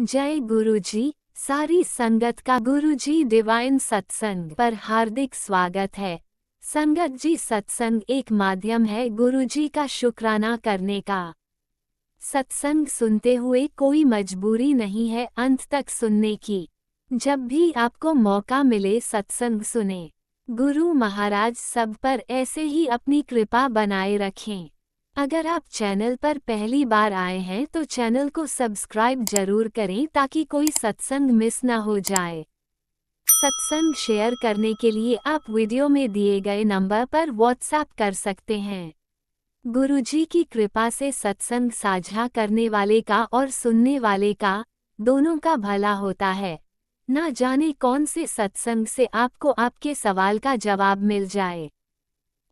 जय गुरुजी। सारी संगत का गुरुजी डिवाइन सत्संग पर हार्दिक स्वागत है। संगत जी, सत्संग एक माध्यम है गुरुजी का शुक्राना करने का। सत्संग सुनते हुए कोई मजबूरी नहीं है अंत तक सुनने की। जब भी आपको मौका मिले सत्संग सुने। गुरु महाराज सब पर ऐसे ही अपनी कृपा बनाए रखें। अगर आप चैनल पर पहली बार आए हैं तो चैनल को सब्सक्राइब जरूर करें ताकि कोई सत्संग मिस न हो जाए। सत्संग शेयर करने के लिए आप वीडियो में दिए गए नंबर पर व्हाट्सएप कर सकते हैं। गुरुजी की कृपा से सत्संग साझा करने वाले का और सुनने वाले का, दोनों का भला होता है। ना जाने कौन से सत्संग से आपको आपके सवाल का जवाब मिल जाए।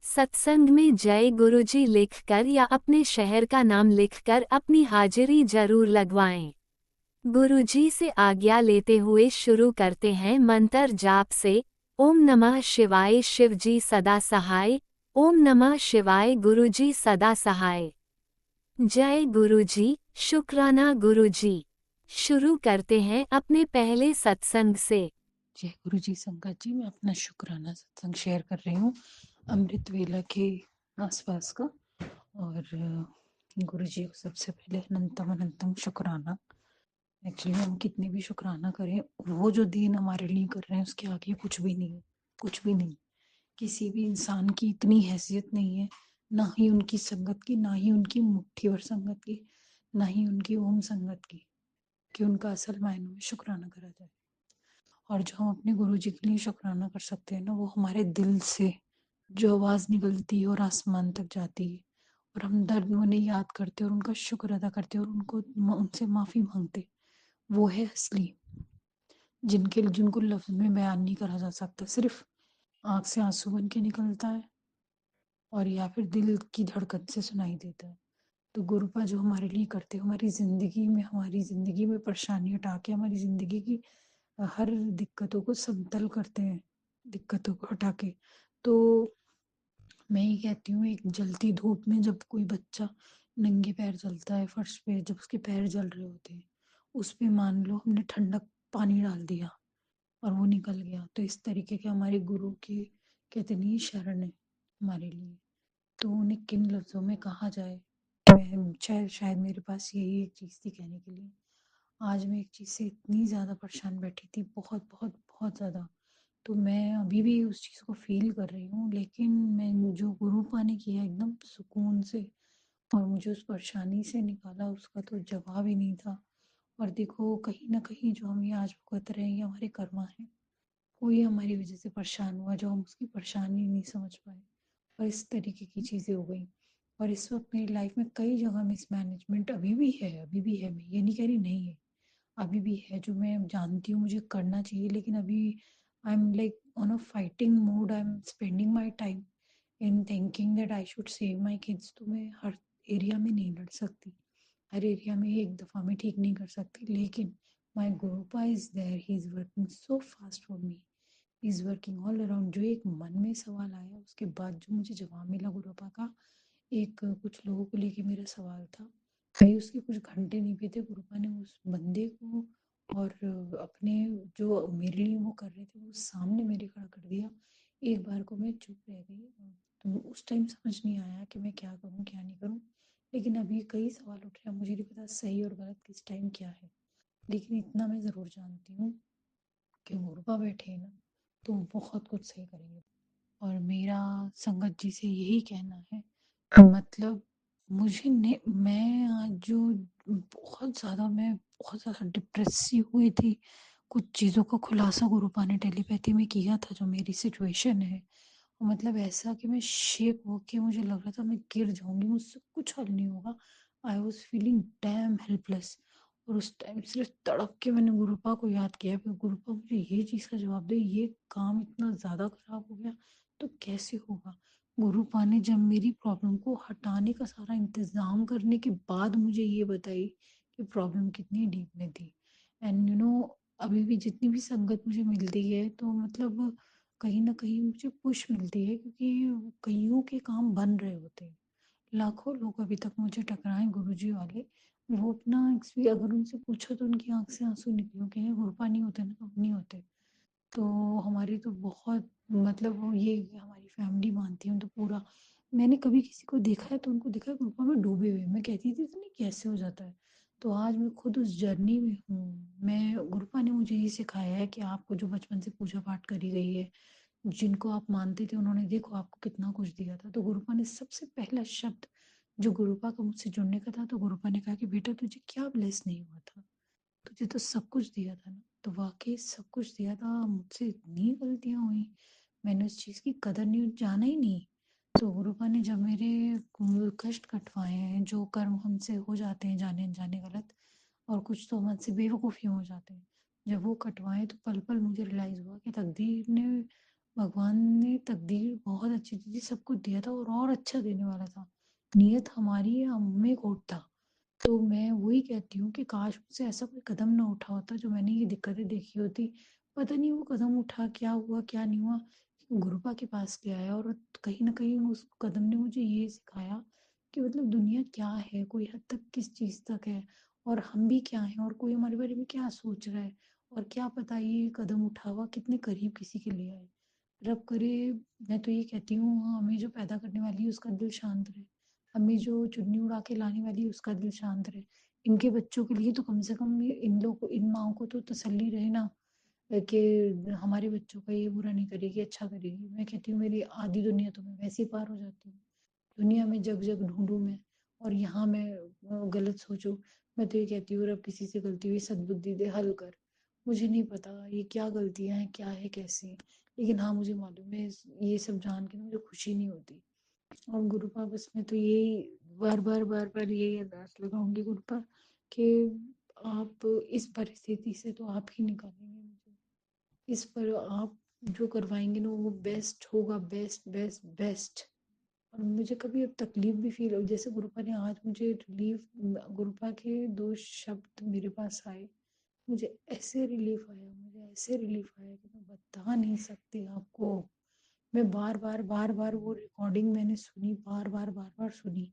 सत्संग में जय गुरुजी लिखकर या अपने शहर का नाम लिखकर अपनी हाजिरी जरूर लगवाएं। गुरुजी से आज्ञा लेते हुए शुरू करते हैं मंत्र जाप से। ओम नमः शिवाय शिवजी सदा सहाय। ओम नमः शिवाय गुरुजी सदा सहाय। जय गुरुजी, शुक्राना गुरुजी। शुरू करते हैं अपने पहले सत्संग से। जय गुरु जी। संगत जी, मैं अपना शुक्राना सत्संग शेयर कर रही हूँ अमृत वेला के आसपास का। और गुरु जी को सबसे पहले अनंतम अनंतम शुक्राना। एक्चुअली हम कितने भी शुक्राना करें, वो जो दिन हमारे लिए कर रहे हैं उसके आगे कुछ भी नहीं है। कुछ भी नहीं। किसी भी इंसान की इतनी हैसियत नहीं है, ना ही उनकी संगत की, ना ही उनकी मुट्ठी भर संगत की, ना ही उनकी ओम संगत की, कि उनका असल मायनों में शुक्राना करा जाए। और जो हम अपने गुरु जी के लिए शुक्राना कर सकते हैं ना, वो हमारे दिल से जो आवाज़ निकलती है और आसमान तक जाती है, और हम दर्द में उन्हें याद करते और उनका शुक्र अदा करते और उनसे माफ़ी मांगते, वो है असली। जिनको लफ्ज़ में बयान नहीं करा जा सकता, सिर्फ आँख से आंसू बन के निकलता है और या फिर दिल की धड़कन से सुनाई देता है। तो गुरुपा जो हमारे लिए करते हैं, हमारी ज़िंदगी में परेशानी हटा के हमारी ज़िंदगी की हर दिक्कतों को समतल करते हैं, दिक्कतों को हटा के। तो मैं ये कहती हूँ, एक जलती धूप में जब कोई बच्चा नंगे पैर चलता है फर्श पे, जब उसके पैर जल रहे होते हैं, उस पे मान लो हमने ठंडक पानी डाल दिया और वो निकल गया, तो इस तरीके के हमारे गुरु की कितनी शरण है हमारे लिए। तो उन्हें किन लफ्ज़ों में कहा जाए, मैं शायद मेरे पास यही एक चीज़ थी कहने के लिए। आज मैं एक चीज़ से इतनी ज़्यादा परेशान बैठी थी, बहुत बहुत बहुत ज़्यादा। तो मैं अभी भी उस चीज़ को फ़ील कर रही हूँ, लेकिन मैं जो गुरूपा ने किया एकदम सुकून से और मुझे उस परेशानी से निकाला, उसका तो जवाब ही नहीं था। और देखो, कहीं न कहीं जो हम ये आज भुगत रहे हैं, ये हमारे कर्मा हैं। कोई हमारी वज़ह से परेशान हुआ जो हम उसकी परेशानी नहीं समझ पाए, और इस तरीके की चीज़ें हो गई। और इस वक़्त मेरी लाइफ़ में कई जगह मिसमैनेजमेंट अभी भी है, मैं ये नहीं कह रही नहीं है। अभी भी है, जो मैं जानती हूँ मुझे करना चाहिए, लेकिन अभी I am like on a fighting mode. I am spending my time in thinking that I should save my kids. तो मैं हर एरिया में नहीं लड़ सकती, हर एरिया में एक दफ़ा में ठीक नहीं कर सकती, लेकिन माय गुरुपा is there, he is working so fast for me, he is working all around. जो एक मन में सवाल आया, उसके बाद जो मुझे जवाब मिला गुरुपा का, एक कुछ लोगों को लेके मेरा सवाल था, भाई उसके कुछ घंटे नहीं बीते, गुरुपा ने उस बंदे को और अपने जो मेरे लिए वो कर रहे थे वो सामने मेरे खड़ा कर दिया। एक बार को मैं चुप रह गई, तो उस टाइम समझ नहीं आया कि मैं क्या करूँ क्या नहीं करूँ। लेकिन अभी कई सवाल उठ रहे हैं, मुझे नहीं पता सही और गलत किस टाइम क्या है, लेकिन इतना मैं ज़रूर जानती हूँ कि गुरुपा बैठे हैं ना, तो बहुत कुछ सही करेंगे। और मेरा संगत जी से यही कहना है, मतलब मुझे ने मैं आज जो बहुत ज़्यादा डिप्रेस सी हुई थी। कुछ चीज़ों का खुलासा गुरुपा ने टेलीपैथी में किया था, जो मेरी सिचुएशन है। मतलब ऐसा कि मैं शेक होके मुझे लग रहा था मैं गिर जाऊँगी, मुझसे कुछ हल नहीं होगा। I was feeling dam helpless. और उस टाइम सिर्फ़ तड़प के मैंने गुरुपा को याद किया कि गुरुपा मुझे ये चीज़ का जवाब दे, ये काम इतना ज़्यादा ख़राब हो गया तो कैसे होगा? गुरुपा ने जब मेरी प्रॉब्लम को हटाने का सारा इंतज़ाम करने के बाद मुझे ये बताई कि प्रॉब्लम कितनी डीप में थी। एंड अभी भी जितनी भी संगत मुझे मिलती है, तो मतलब कहीं न कहीं मुझे पुश मिलती है, क्योंकि कइयों के काम बन रहे होते हैं। लाखों लोग अभी तक मुझे टकराए गुरुजी वाले, वो अपना अगर उनसे पूछो तो उनकी आँख से आँसू निकले, वो कहेंगे गुरु नहीं होते ना, अब नहीं होते। तो हमारी तो बहुत मतलब वो ये हमारी फैमिली मानती है, तो पूरा मैंने कभी किसी को देखा है तो उनको देखा है ग्रुपा में डूबे हुए। मैं कहती थी इतनी कैसे हो जाता है? तो आज मैं खुद उस जर्नी में हूँ। मैं गुरुपा ने मुझे ये सिखाया है कि आपको जो बचपन से पूजा पाठ करी गई है, जिनको आप मानते थे, उन्होंने देखो आपको कितना कुछ दिया था। तो गुरुपा ने सबसे पहला शब्द जो गुरुपा का मुझसे जुड़ने का था, तो गुरुपा ने कहा कि बेटा तुझे क्या ब्लेस नहीं हुआ था? तुझे तो सब कुछ दिया था ना। तो वाकई सब कुछ दिया था, मुझसे इतनी गलतियां हुई, मैंने उस चीज़ की कदर नहीं जाना ही नहीं। तो गुरुपा ने जब मेरे कष्ट कटवाए हैं, जो कर्म हमसे हो जाते हैं जाने अनजाने गलत, और कुछ तो हमसे बेवकूफ़ी हो जाते हैं, जब वो कटवाए तो पल पल मुझे रियलाइज़ हुआ कि तकदीर ने भगवान ने तकदीर बहुत अच्छी दी थी, सब कुछ दिया था और अच्छा देने वाला था। नियत हमारी या हम में खोट था। तो मैं वही कहती हूँ कि काश मुझसे ऐसा कोई कदम ना उठा होता जो मैंने ये दिक्कतें देखी होती। पता नहीं वो कदम उठा, क्या हुआ, क्या नहीं हुआ, गुरुपा के पास गया है, और कहीं न कहीं उस कदम ने मुझे ये सिखाया कि मतलब दुनिया क्या है, कोई हद तक किस चीज़ तक है, और हम भी क्या हैं, और कोई हमारे बारे में क्या सोच रहा है, और क्या पता ये कदम उठा हुआ कितने करीब किसी के लिए आए। रब करे, मैं तो ये कहती हूँ हमें जो पैदा करने वाली है उसका दिल शांत रहे। हमें जो चुन्नी उड़ा के लाने वाली है उसका दिल शांत रहे। इनके बच्चों के लिए तो कम से कम इन लोग को, इन माँओं को तो तसल्ली रहे ना, कि हमारे बच्चों का ये बुरा नहीं करेगी, अच्छा करेगी। मैं कहती हूँ मेरी आधी दुनिया तो मैं वैसे ही पार हो जाती हूँ। दुनिया में जग-जग ढूँढूँ मैं, और यहाँ मैं गलत सोचूँ। मैं तो ये कहती हूँ रब किसी से गलती हुई सद्बुद्धि दे, हल कर। मुझे नहीं पता ये क्या गलतियाँ हैं, क्या है, कैसे? लेकिन हाँ, मुझे मालूम है ये सब जान के ना मुझे खुशी नहीं होती। और गुरुपा बस मैं तो यही बार-बार यही अरदास लगाऊँगी गुरुपा कि आप इस परिस्थिति से तो आप ही निकालेंगे मुझे। इस पर आप जो करवाएँगे ना वो बेस्ट होगा, बेस्ट, बेस्ट, बेस्ट। और मुझे कभी अब तकलीफ भी फ़ील हो, जैसे गुरुपा ने आज मुझे गुरुपा के 2 शब्द मेरे पास आए, मुझे ऐसे रिलीफ़ आया, मुझे ऐसे रिलीफ़ आया कि मैं बता नहीं सकती आपको। मैं बार-बार वो रिकॉर्डिंग मैंने सुनी, बार-बार सुनी।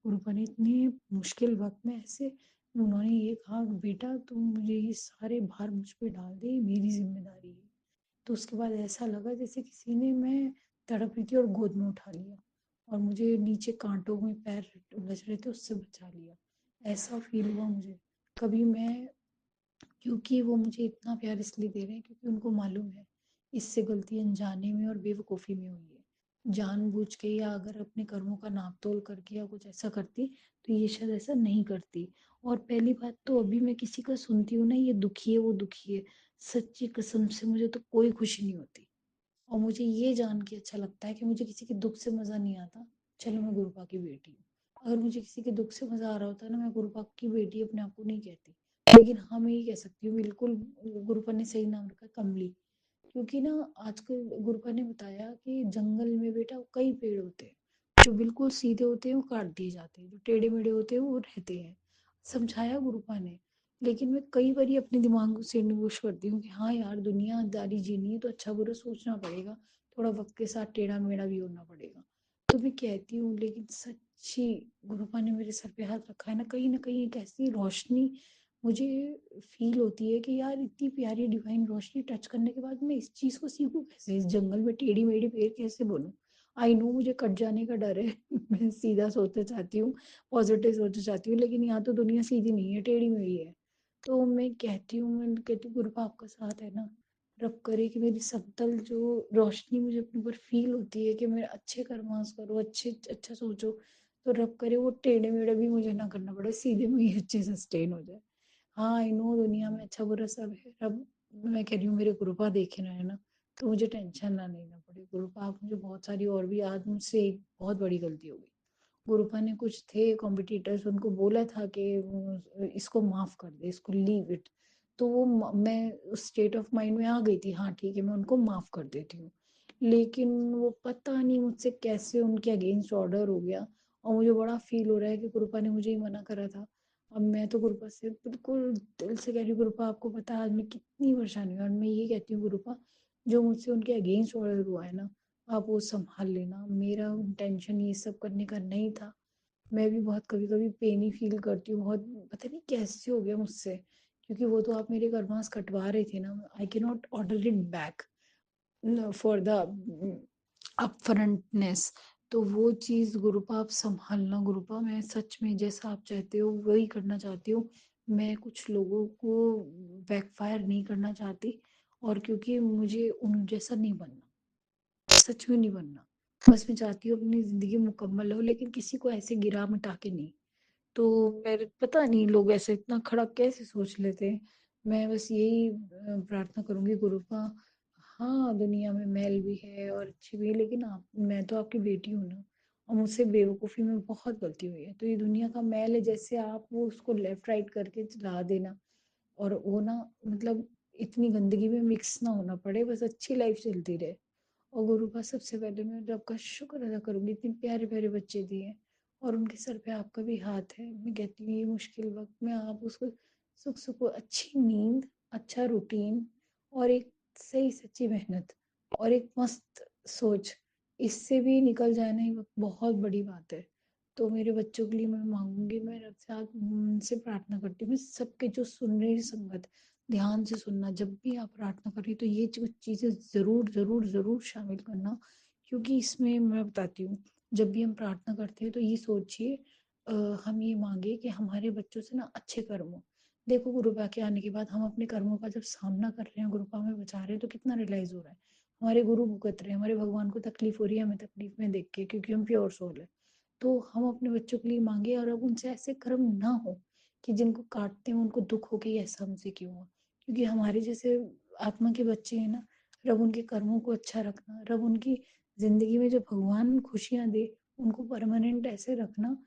गुरुपा ने इतने मुश्किल वक़्त में ऐसे उन्होंने ये कहा, बेटा तुम मुझे ये सारे भार मुझ पे डाल दे, ये मेरी ज़िम्मेदारी है। तो उसके बाद ऐसा लगा जैसे किसी ने, मैं तड़प रही थी और गोद में उठा लिया, और मुझे नीचे काँटों में पैर उलझ रहे थे उससे बचा लिया। ऐसा फ़ील हुआ मुझे। कभी मैं, क्योंकि वो मुझे इतना प्यार इसलिए दे रहे हैं क्योंकि उनको मालूम है इससे गलती अनजाने में और बेवकूफ़ी में हुई है। जानबूझ के या अगर अपने कर्मों का नाप-तोल करके या कुछ ऐसा करती तो ये शायद ऐसा नहीं करती। और पहली बात तो अभी मैं किसी का सुनती हूँ ना, ये दुखी है, वो दुखी है, सच्ची कसम से मुझे तो कोई खुशी नहीं होती। और मुझे ये जान के अच्छा लगता है कि मुझे किसी के दुःख से मज़ा नहीं आता। चलो मैं गुरुपा की बेटी हूँ। अगर मुझे किसी के दुःख से मज़ा आ रहा होता ना, मैं गुरुपा की बेटी अपने आप को नहीं कहती। लेकिन हाँ, मैं ये कह सकती हूँ बिल्कुल, गुरुपा ने सही नाम रखा कमली। क्योंकि ना आजकल गुरुपा ने बताया कि जंगल में बेटा कई पेड़ होते हैं, जो बिल्कुल सीधे होते हैं वो काट दिए जाते हैं, जो टेढ़े मेढ़े होते हैं वो रहते हैं। समझाया गुरुपा ने। लेकिन मैं कई बारी अपने दिमाग से निवुष करती हूँ कि हाँ यार, दुनियादारी जीनी है तो अच्छा बुरा सोचना पड़ेगा, थोड़ा वक्त के साथ टेढ़ा मेढ़ा भी होना पड़ेगा। तो मैं कहती हूँ, लेकिन सच्ची गुरुपा ने मेरे सर पे हाथ रखा है ना कहीं एक ऐसी रोशनी मुझे फ़ील होती है कि यार इतनी प्यारी डिवाइन रोशनी टच करने के बाद मैं इस चीज़ को सीखूँ कैसे? इस जंगल में टेढ़ी-मेढ़ी पेड़ कैसे बनूँ? आई नो मुझे कट जाने का डर है। मैं सीधा सोचना चाहती हूँ, पॉज़िटिव सोचना चाहती हूँ, लेकिन यहाँ तो दुनिया सीधी नहीं है, टेढ़ी-मेढ़ी है। तो मैं कहती हूँ गुरुपा आपका साथ है ना? रब करे कि मेरी समतल जो रोशनी मुझे अपने ऊपर फ़ील होती है कि मैं अच्छे कर्मास करो, अच्छा सोचो, तो रब करे वो टेढ़े-मेढ़े भी मुझे ना करना पड़े, सीधे में ही अच्छे से सस्टेन हो जाए। हाँ, आई नो दुनिया में अच्छा बुरा सब है। अब मैं कह रही हूँ मेरे गुरुपा देख रहे हैं ना, तो मुझे टेंशन ना लेना पड़े। गुरुपा आप मुझे बहुत सारी, और भी आज मुझसे एक बहुत बड़ी गलती हो गई। गुरुपा ने कुछ थे कॉम्पिटिटर्स, उनको बोला था कि इसको माफ़ कर दे, इसको लीव इट। तो वो मैं उस स्टेट ऑफ माइंड में आ गई थी, हाँ ठीक है मैं उनको माफ़ कर देती हूँ। लेकिन वो पता नहीं मुझसे कैसे उनके अगेंस्ट ऑर्डर हो गया, और मुझे बड़ा फील हो रहा है कि गुरुपा ने मुझे ही मना करा था। अब मैं तो गुरुपा से बिल्कुल दिल से कह रही हूँ, गुरुपा आपको पता है आज मैं कितनी परेशान हुई, और मैं ये कहती हूँ गुरुपा, जो मुझसे उनके अगेंस्ट ऑर्डर हुआ है ना, आप वो संभाल लेना। मेरा इंटेंशन ये सब करने का नहीं था। मैं भी बहुत कभी-कभी पेन ही फ़ील करती हूँ, बहुत पता नहीं कैसे हो गया मुझसे, क्योंकि वो तो आप मेरे करमास कटवा रहे थे ना, I can not order it back for the upfrontness. तो वो चीज़ गुरुपा आप सँभालना गुरुपा, मैं सच में जैसा आप चाहते हो वही करना चाहती हूँ। मैं कुछ लोगों को बैकफ़ायर नहीं करना चाहती, और क्योंकि मुझे उन जैसा नहीं बनना, सच में नहीं बनना। बस मैं चाहती हूँ अपनी ज़िंदगी मुकम्मल हो, लेकिन किसी को ऐसे गिरा-मिटा के नहीं। तो मेरे पता नहीं लोग ऐसे इतना खड़ा कैसे सोच लेते हैं। मैं बस यही प्रार्थना करूँगी गुरुपा, हाँ, दुनिया में मैल भी है और अच्छी भी है, लेकिन आप, मैं तो आपकी बेटी हूँ ना, और मुझसे बेवकूफ़ी में बहुत गलती हुई है। तो ये दुनिया का मैल है, जैसे आप वो उसको लेफ्ट राइट करके चला देना, और वो ना, मतलब इतनी गंदगी में मिक्स ना होना पड़े, बस अच्छी लाइफ़ चलती रहे। और गुरु का सबसे पहले मैं रब का शुक्र अदा करूँगी, इतने प्यारे-प्यारे बच्चे दिए हैं, और उनके सर पे आपका भी हाथ है। मैं कहती हूँ ये मुश्किल वक़्त में आप उसको सुख अच्छी नींद, अच्छा रूटीन, और एक सही सच्ची मेहनत, और एक मस्त सोच, इससे भी निकल जाए ना ये वक़्त, बहुत बड़ी बात है। तो मेरे बच्चों के लिए मैं माँगूँगी, मैं रब से आप उनसे प्रार्थना करती हूँ, मैं सबके जो सुन रही संगत, ध्यान से सुनना, जब भी आप प्रार्थना करें तो ये कुछ चीज़ें ज़रूर ज़रूर ज़रूर शामिल करना, क्योंकि इसमें मैं बताती हूँ, जब भी हम प्रार्थना करते हैं तो ये सोचिए, हम ये मांगे कि हमारे बच्चों से ना अच्छे कर्म हो। देखो गुरुपा के आने के बाद हम अपने कर्मों का जब सामना कर रहे हैं, गुरुपा में बचा रहे हैं, तो कितना रियलाइज हो रहा है, हमारे गुरु भुगत रहे हैं, हमारे भगवान को तकलीफ हो रही है हमें तकलीफ में देख के, क्योंकि हम प्योर सोल है। तो हम अपने बच्चों के लिए मांगे, और अब उनसे ऐसे कर्म ना हो कि जिनको काटते हैं उनको दुख हो कि ऐसा हमसे क्यों हुआ, क्योंकि हमारे जैसे आत्मा के बच्चे हैं ना, रब उनके कर्मों को अच्छा रखना, रब उनकी ज़िंदगी में जो भगवान खुशियाँ दे, उनको परमानेंट ऐसे रखना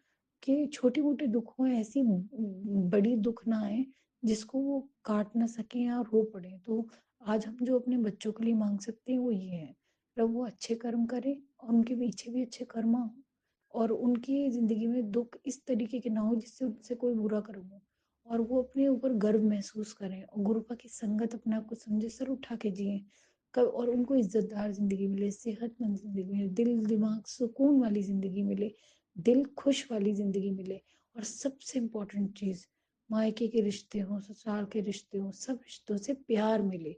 कि छोटे-मोटे दुःख हों, ऐसी बड़ी दुःख ना आए, जिसको वो काट ना सकें या रो पड़ें। तो आज हम जो अपने बच्चों के लिए माँग सकते हैं, वो ये है, प्रभु वो अच्छे कर्म करें, और उनके पीछे भी अच्छे कर्मा हों, और उनकी ज़िंदगी में दुःख इस तरीके के ना हो जिससे उनसे कोई बुरा कर्म हो, और वो अपने ऊपर गर्व महसूस करें, और गुरुपा की संगत अपने आप को समझे, सर उठा के जिएँ। कब, और उनको इज़्ज़तदार ज़िंदगी मिले, सेहतमंद ज़िंदगी मिले, दिल दिमाग सुकून वाली ज़िंदगी मिले, दिल खुश वाली ज़िंदगी मिले, और सबसे इम्पोर्टेंट चीज़, मायके के रिश्ते हों, ससुराल के रिश्ते हों, सब रिश्तों से प्यार मिले।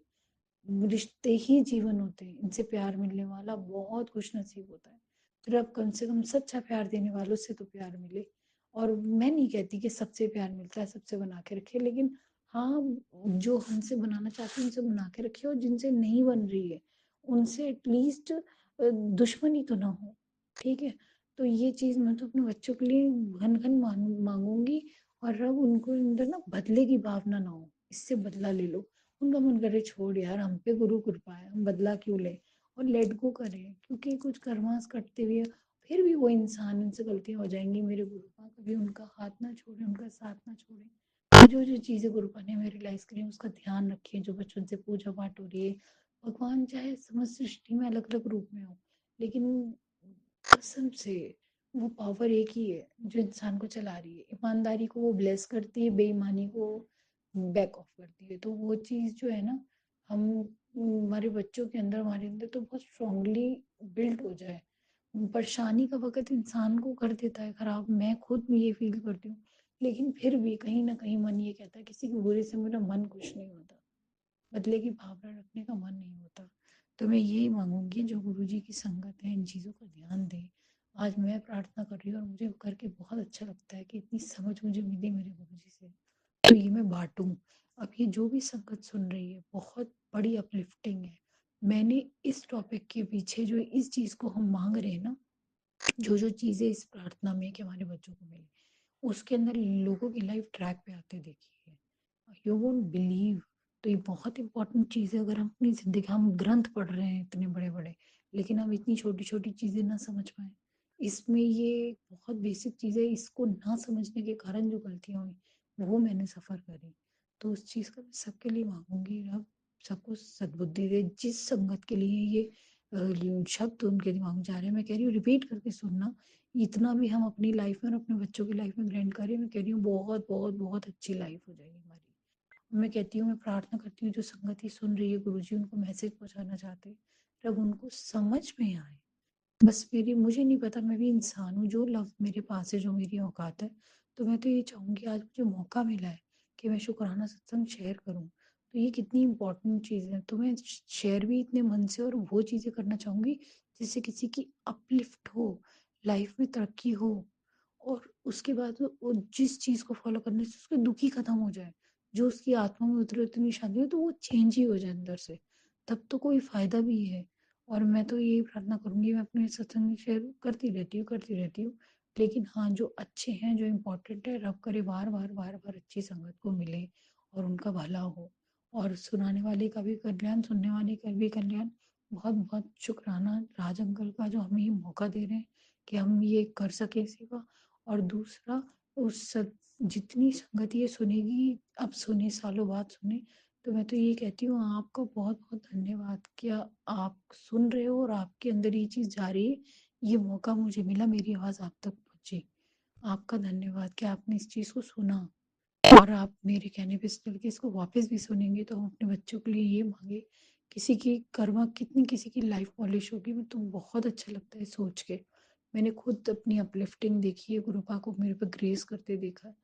रिश्ते ही जीवन होते हैं, इनसे प्यार मिलने वाला बहुत खुशनसीब होता है। फिर अब कम से कम सच्चा प्यार देने वालों से तो प्यार मिले। और मैं नहीं कहती कि सबसे प्यार मिलता है, सबसे बना के रखिए, लेकिन हाँ, जो हमसे बनाना चाहते हैं उनसे बना के रखिए, और जिनसे नहीं बन रही है उनसे एटलीस्ट दुश्मनी तो ना हो, ठीक है। तो ये चीज़ मैं तो अपने बच्चों के लिए घन घन मांगूंगी, और रब उनको अंदर ना बदले की भावना ना हो, इससे बदला ले लो। उनका मन करे छोड़ यार, हम पे गुरु कृपा है, हम बदला क्यों लें, और लेट गो करें, क्योंकि कुछ कर्मास करते हुए फिर भी वो इंसान, उनसे गलतियां हो जाएंगी, मेरे गुरुपा कभी उनका हाथ ना छोड़े, उनका साथ ना छोड़े। जो जो चीज़ें गुरुपा ने हमें रियलाइज करी उसका ध्यान रखें, जो बचपन से पूजा पाठ हो रही है, भगवान चाहे समस्त सृष्टि में अलग अलग रूप में हो, लेकिन कसम से वो पावर एक ही है जो इंसान को चला रही है, ईमानदारी को वो ब्लेस करती है, बेईमानी को बैक ऑफ करती है। तो वो चीज़ जो है ना, हम हमारे बच्चों के अंदर, हमारे अंदर तो बहुत स्ट्रांगली बिल्ड हो जाए। परेशानी का वक़्त इंसान को कर देता है खराब, मैं खुद भी ये फ़ील करती हूँ। लेकिन फिर भी कहीं न कहीं मन ये कहता है किसी के बुरे से मेरा मन खुश नहीं होता। बदले की भावना रखने का मन नहीं होता। तो मैं यही माँगूँगी जो गुरुजी की संगत है इन चीज़ों का ध्यान दें। आज मैं प्रार्थना कर रही हूँ, और मुझे करके बहुत अच्छा लगता है कि इतनी समझ मुझे मिली मेरे गुरुजी से। तो ये मैं बाँटूँ। अब ये जो भी संगत सुन रही है, बहुत बड़ी अपलिफ्टिंग है। मैंने इस टॉपिक के पीछे जो इस चीज़ को हम माँग रहे हैं ना, जो-जो चीज़ें इस प्रार्थना में कि हमारे बच्चों को मिले, उसके अंदर लोगों की लाइफ ट्रैक पे आते देखी है। You won't believe. तो ये बहुत इंपॉर्टेंट चीज़ है, अगर हम अपनी ज़िंदगी, हम ग्रंथ पढ़ रहे हैं इतने बड़े-बड़े, लेकिन हम इतनी छोटी-छोटी चीज़ें ना समझ पाएँ। इसमें ये बहुत बेसिक चीज़ है, इसको ना समझने के कारण जो गलतियाँ हुई, वो मैंने सफ़र करी। तो उस चीज़ का मैं सबके लिए माँगूँगी, रब सबको सद्बुद्धि दे। जिस संगत के लिए ये शब्द उनके दिमाग में जा रहे हैं, मैं कह रही हूँ रिपीट करके सुनना। इतना भी हम अपनी लाइफ में और अपने बच्चों की लाइफ में ग्रैंड करें, मैं कह रही हूँ बहुत, बहुत, बहुत अच्छी लाइफ हो जाएगी हमारी। मैं कहती हूँ, मैं प्रार्थना करती हूँ जो संगति सुन रही है, गुरुजी उनको मैसेज पहुँचाना चाहते हैं, तब उनको समझ में आए बस मेरी मुझे नहीं पता, मैं भी इंसान हूँ, जो लफ्ज़ मेरे पास है, जो मेरी औकात है, तो मैं तो ये चाहूँगी आज मुझे मौका मिला है कि मैं शुक्राना सत्संग शेयर करूँ। तो ये कितनी इम्पोर्टेंट चीज़ है, तो मैं शेयर भी इतने मन से और वो चीज़ें करना चाहूँगी जिससे किसी की अपलिफ्ट हो, लाइफ़ में तरक्की हो और उसके बाद वो जिस चीज़ को फ़ॉलो करने से उसकी दुखी खत्म हो जाए। जो उसकी आत्मा में उतनी शांति हो तो वो चेंज ही हो जाए अंदर से, तब तो कोई फ़ायदा भी है। और मैं तो यही प्रार्थना करूँगी, मैं अपने सत्संग में शेयर करती रहती हूँ। लेकिन हाँ, जो अच्छे हैं, जो इम्पोर्टेंट है, रब करे बार-बार, बार-बार अच्छी संगत को मिले और उनका भला हो और सुनाने वाले का भी कल्याण, सुनने वाले का भी कल्याण। बहुत-बहुत शुक्राना राज अंकल का जो हमें ये मौका दे रहे हैं कि हम ये कर सकें सेवा। और दूसरा उस जितनी संगत ये सुनेगी, अब सुने, सालों बाद सुने, तो मैं तो ये कहती हूँ आपका बहुत-बहुत धन्यवाद। क्या आप सुन रहे हो और आपके अंदर ये चीज़ जा रही है, ये मौका मुझे मिला, मेरी आवाज़ आप तक पहुँची। आपका धन्यवाद कि आपने इस चीज़ को सुना और आप मेरे कहने पे चल के इसको वापस भी सुनेंगे, तो हम अपने बच्चों के लिए ये माँगे, किसी की कर्मा कितनी किसी की लाइफ़ पॉलिश होगी, मैं तो बहुत अच्छा लगता है सोच के। मैंने खुद अपनी अपलिफ्टिंग देखी है, गुरु को मेरे पे ग्रेस करते देखा है।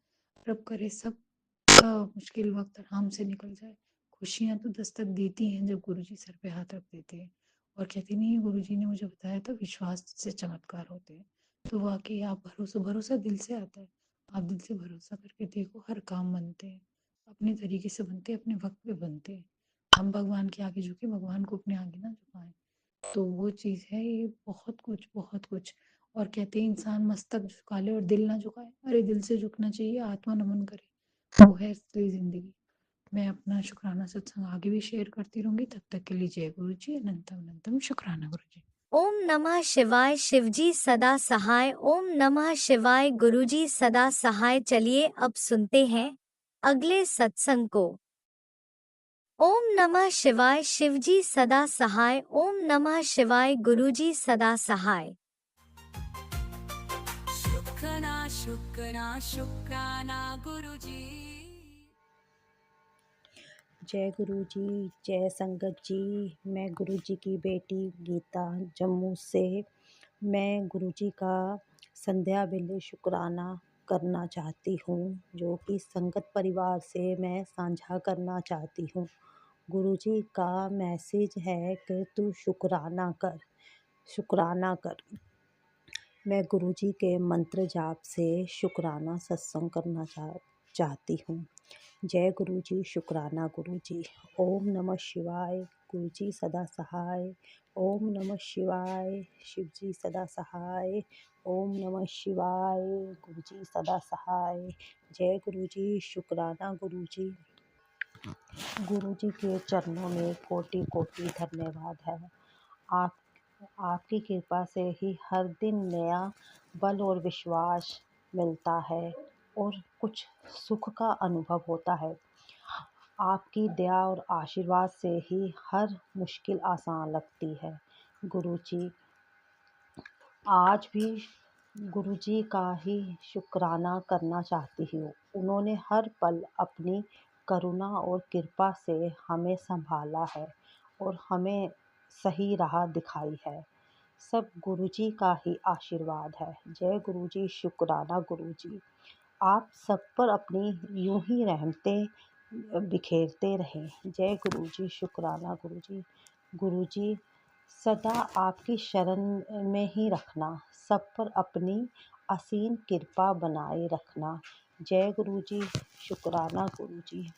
रब करे सबका मुश्किल वक़्त आराम से निकल जाए। खुशियाँ तो दस्तक देती हैं जब गुरुजी सर पे हाथ रख देते हैं और कहते नहीं है गुरुजी ने मुझे बताया था विश्वास से चमत्कार होते हैं। तो वाक़ई आप भरोसा दिल से आता है। आप दिल से भरोसा करके देखो, हर काम बनते हैं। अपने तरीके से बनते हैं, अपने वक़्त पे बनते हैं। हम भगवान के आगे झुके, भगवान को अपने आगे ना झुकाएँ। तो वो चीज़ है, ये बहुत कुछ। और कहते हैं इंसान मस्तक झुका ले और दिल ना झुकाए। अरे दिल से झुकना चाहिए, आत्मा नमन करे। वो है असली ज़िंदगी। मैं अपना शुक्राना सत्संग आगे भी शेयर करती रहूँगी। तब तक के लिए जय गुरु जी, अनंतम अनंतम शुक्राना गुरु जी। ओम नमः शिवाय। शिवजी सदा सहाय। ओम नमः शिवाय। गुरुजी सदा सहाय। चलिए अब सुनते हैं अगले सत्संग को। ओम नमः शिवाय। शिवजी सदा सहाय। ओम नमः शिवाय। गुरुजी सदा सहाय। शुक्राना शुक्राना शुक्राना गुरुजी। जय गुरु जी, जय संगत जी। मैं गुरु जी की बेटी गीता जम्मू से। मैं गुरु जी का संध्या बेले शुक्राना करना चाहती हूँ, जो कि संगत परिवार से मैं साझा करना चाहती हूँ। गुरु जी का मैसेज है कि तू शुक्राना कर, शुक्राना कर। मैं गुरु जी के मंत्र जाप से शुक्राना सत्संग करना चाहती हूँ। जय गुरु जी, शुक्राना गुरु जी। ओम नमः शिवाय। गुरु जी सदा सहाय। ओम नमः शिवाय। शिव जी सदा सहाय। ओम नमः शिवाय। गुरु जी सदा सहाय। जय गुरु जी, शुक्राना गुरु जी। गुरु जी के चरणों में कोटि कोटि धन्यवाद है। आप आपकी कृपा से ही हर दिन नया बल और विश्वास मिलता है और कुछ सुख का अनुभव होता है। आपकी दया और आशीर्वाद से ही हर मुश्किल आसान लगती है। गुरु जी, आज भी गुरु जी का ही शुक्राना करना चाहती हूँ। उन्होंने हर पल अपनी करुणा और कृपा से हमें संभाला है और हमें सही राह दिखाई है। सब गुरु जी का ही आशीर्वाद है। जय गुरु जी, शुक्राना गुरु जी। आप सब पर अपनी यूं ही रहमतें बिखेरते रहें। जय गुरु जी, शुक्राना गुरु जी। गुरु जी सदा आपकी शरण में ही रखना, सब पर अपनी असीम कृपा बनाए रखना। जय गुरु जी, शुक्राना गुरु जी।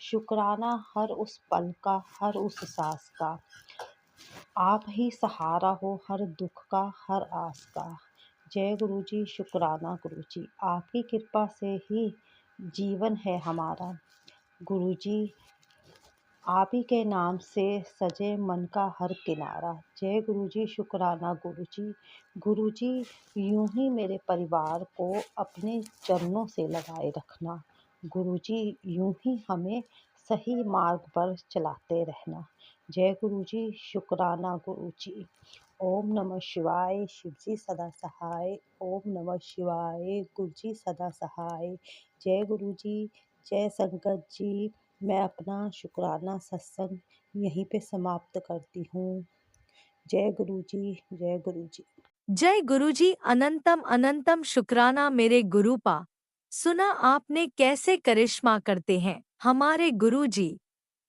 शुक्राना हर उस पल का, हर उस सांस का। आप ही सहारा हो हर दुख का, हर आस का। जय गुरु जी, शुक्राना गुरु जी। आपकी कृपा से ही जीवन है हमारा। गुरु जी, आप ही के नाम से सजे मन का हर किनारा। जय गुरु जी, शुक्राना गुरु जी। गुरु जी यूं ही मेरे परिवार को अपने चरणों से लगाए रखना। गुरु जी यूं ही हमें सही मार्ग पर चलाते रहना। जय गुरु जी, शुक्राना गुरु जी। ओम नमः शिवाय। शिव जी सदा सहाय। ओम नमः शिवाय। गुरु जी सदा सहाय। जय गुरु जी, जय संगत जी। मैं अपना शुक्राना सत्संग यहीं पे समाप्त करती हूँ। जय गुरु जी, जय गुरु जी। जय गुरुजी, अनंतम अनंतम शुक्राना मेरे गुरुपा। सुना आपने कैसे करिश्मा करते हैं हमारे गुरुजी।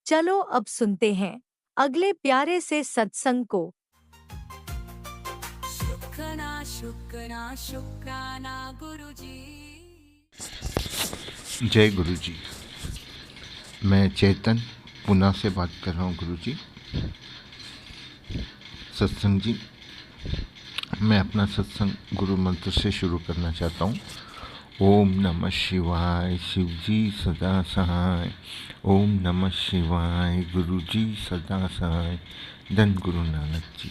चलो अब सुनते हैं अगले प्यारे से सत्संग को। शुक्राना शुक्राना शुक्राना गुरुजी। जय गुरु जी। मैं चेतन पुणे से बात कर रहा हूँ गुरु जी। सत्संग जी, मैं अपना सत्संग गुरु मंत्र से शुरू करना चाहता हूँ। ओम नमः शिवाय, शिव जी सदा सहाय। ओम नमः शिवाय, गुरु जी सदा सहाय। धन गुरु नानक जी।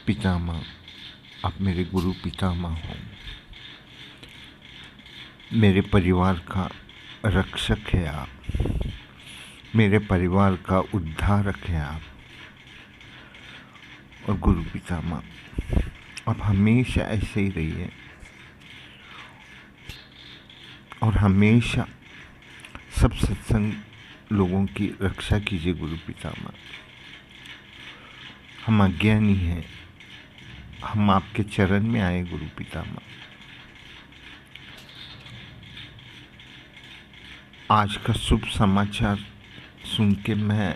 पितामह, आप मेरे गुरु पितामह हो। मेरे परिवार का रक्षक है आप, मेरे परिवार का उद्धारक है आप। और गुरु पितामह, आप हमेशा ऐसे ही रहिए और हमेशा सब सत्संग लोगों की रक्षा कीजिए गुरु पितामह। हम अज्ञानी हैं, हम आपके चरण में आए गुरु पितामह। आज का शुभ समाचार सुन के मैं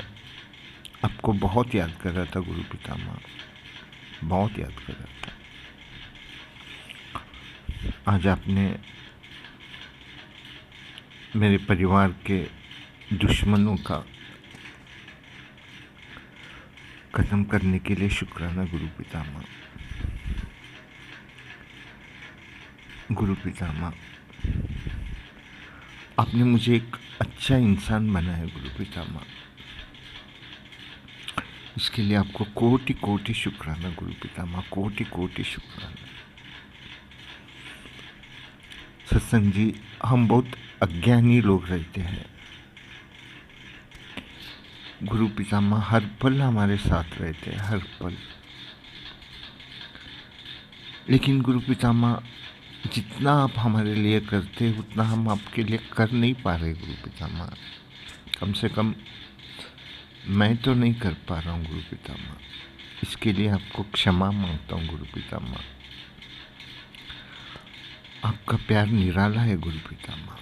आपको बहुत याद कर रहा था गुरु पितामह, बहुत याद कर रहा था। आज आपने मेरे परिवार के दुश्मनों का खत्म करने के लिए शुक्राना गुरु पितामह। गुरु पितामह, आपने मुझे एक अच्छा इंसान बनाया गुरु पितामह। इसके लिए आपको कोटि कोटि शुक्राना गुरु पितामह, कोटि कोटि शुक्राना। सत्संग जी, हम बहुत अज्ञानी लोग रहते हैं गुरु पितामह। हर पल हमारे साथ रहते हैं, हर पल। लेकिन गुरु पितामह, जितना आप हमारे लिए करते हैं उतना हम आपके लिए कर नहीं पा रहे गुरु पितामह। कम से कम मैं तो नहीं कर पा रहा हूँ गुरु पितामह। इसके लिए आपको क्षमा मांगता हूँ गुरु पितामह। आपका प्यार निराला है गुरु पितामह।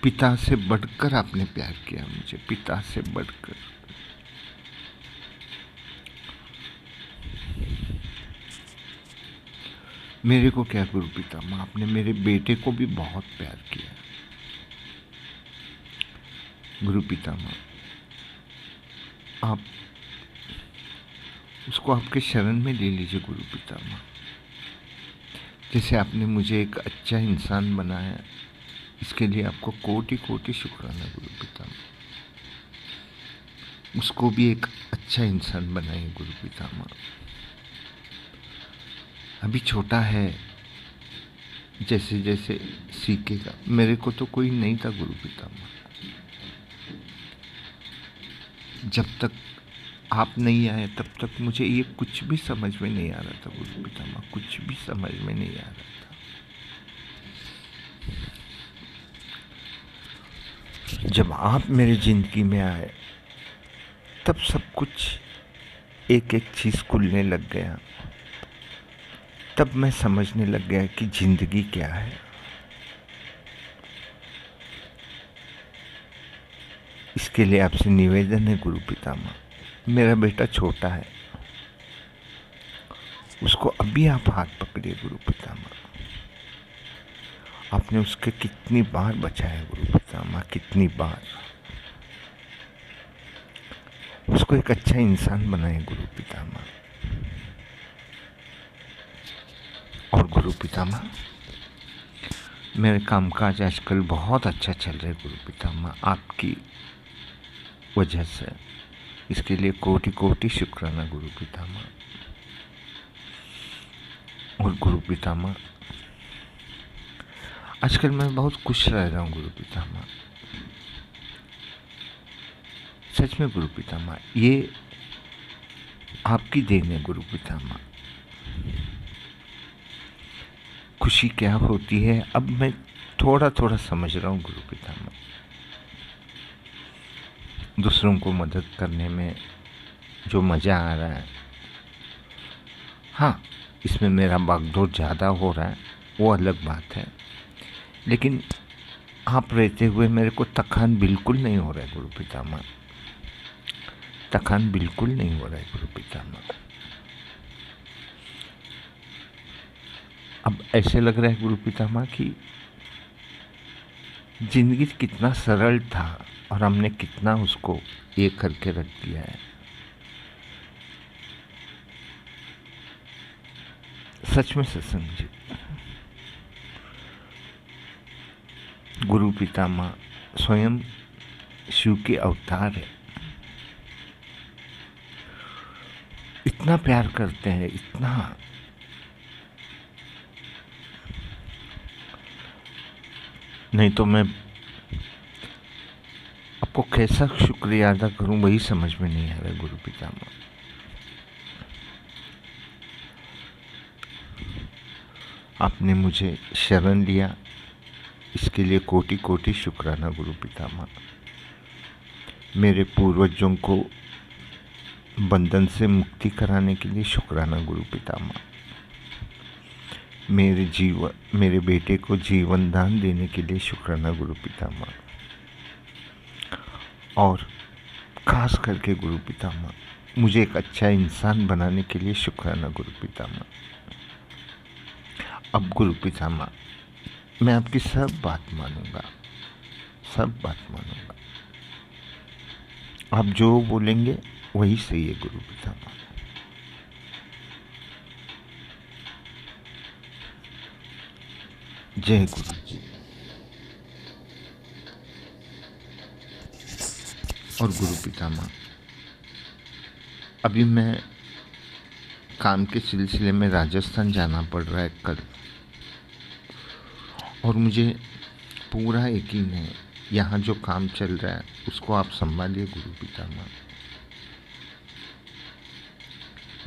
पिता से बढ़कर आपने प्यार किया मुझे, पिता से बढ़कर। मेरे को क्या गुरु पितामह, आपने मेरे बेटे को भी बहुत प्यार किया गुरु पितामह। आप उसको आपके शरण में ले लीजिए गुरु पितामह। जैसे आपने मुझे एक अच्छा इंसान बनाया, इसके लिए आपको कोटि कोटि शुक्राना गुरु पितामह। उसको भी एक अच्छा इंसान बनाइए गुरु पितामह। अभी छोटा है, जैसे जैसे सीखेगा। मेरे को तो कोई नहीं था गुरु पितामह। जब तक आप नहीं आए तब तक मुझे ये कुछ भी समझ में नहीं आ रहा था गुरु पितामह, कुछ भी समझ में नहीं आ रहा था। जब आप मेरी जिंदगी में आए तब सब कुछ एक एक चीज खुलने लग गया। तब मैं समझने लग गया कि जिंदगी क्या है। इसके लिए आपसे निवेदन है गुरु पितामह। मेरा बेटा छोटा है, उसको अभी आप हाथ पकड़िए गुरु पितामह। आपने उसके कितनी बार बचाया गुरु पितामह, कितनी बार। उसको एक अच्छा इंसान बनाए गुरु पितामह। और गुरु पितामह, मेरे कामकाज आजकल बहुत अच्छा चल रहा है गुरु पितामह, आपकी वजह से। इसके लिए कोटि कोटि शुक्राना गुरु पितामह। और गुरु पितामह, आजकल मैं बहुत खुश रह रहा हूँ गुरु पितामह। सच में गुरु पितामह, ये आपकी देन है गुरु पितामह। खुशी क्या होती है अब मैं थोड़ा थोड़ा समझ रहा हूँ गुरु पितामह। दूसरों को मदद करने में जो मज़ा आ रहा है, हाँ, इसमें मेरा भागदौड़ ज़्यादा हो रहा है, वो अलग बात है। लेकिन आप रहते हुए मेरे को थकान बिल्कुल नहीं हो रहा है गुरु पितामह, थकान बिल्कुल नहीं हो रहा है गुरु पितामह। अब ऐसे लग रहा है गुरु पितामह कि जिंदगी कितना सरल था और हमने कितना उसको ये करके रख दिया है। सच में सत्संग जी, गुरु पितामह स्वयं शिव के अवतार है। इतना प्यार करते हैं, इतना, नहीं तो मैं आपको कैसा शुक्रिया अदा करूं वही समझ में नहीं आ रहा गुरु पितामह। आपने मुझे शरण लिया, इसके लिए कोटि कोटि शुक्राना गुरु पितामह। मेरे पूर्वजों को बंधन से मुक्ति कराने के लिए शुक्राना गुरु पितामह। मेरे बेटे को जीवन दान देने के लिए शुक्राना गुरु पितामह। और खास करके गुरु पितामह, मुझे एक अच्छा इंसान बनाने के लिए शुक्राना गुरु पितामह। अब गुरु पितामह, मैं आपकी सब बात मानूंगा, सब बात मानूंगा। आप जो बोलेंगे वही सही है गुरु पितामह। जय गुरु जी। और गुरु पितामह, अभी मैं काम के सिलसिले में राजस्थान जाना पड़ रहा है कल, और मुझे पूरा यकीन है यहाँ जो काम चल रहा है उसको आप संभालिए गुरु पितामह।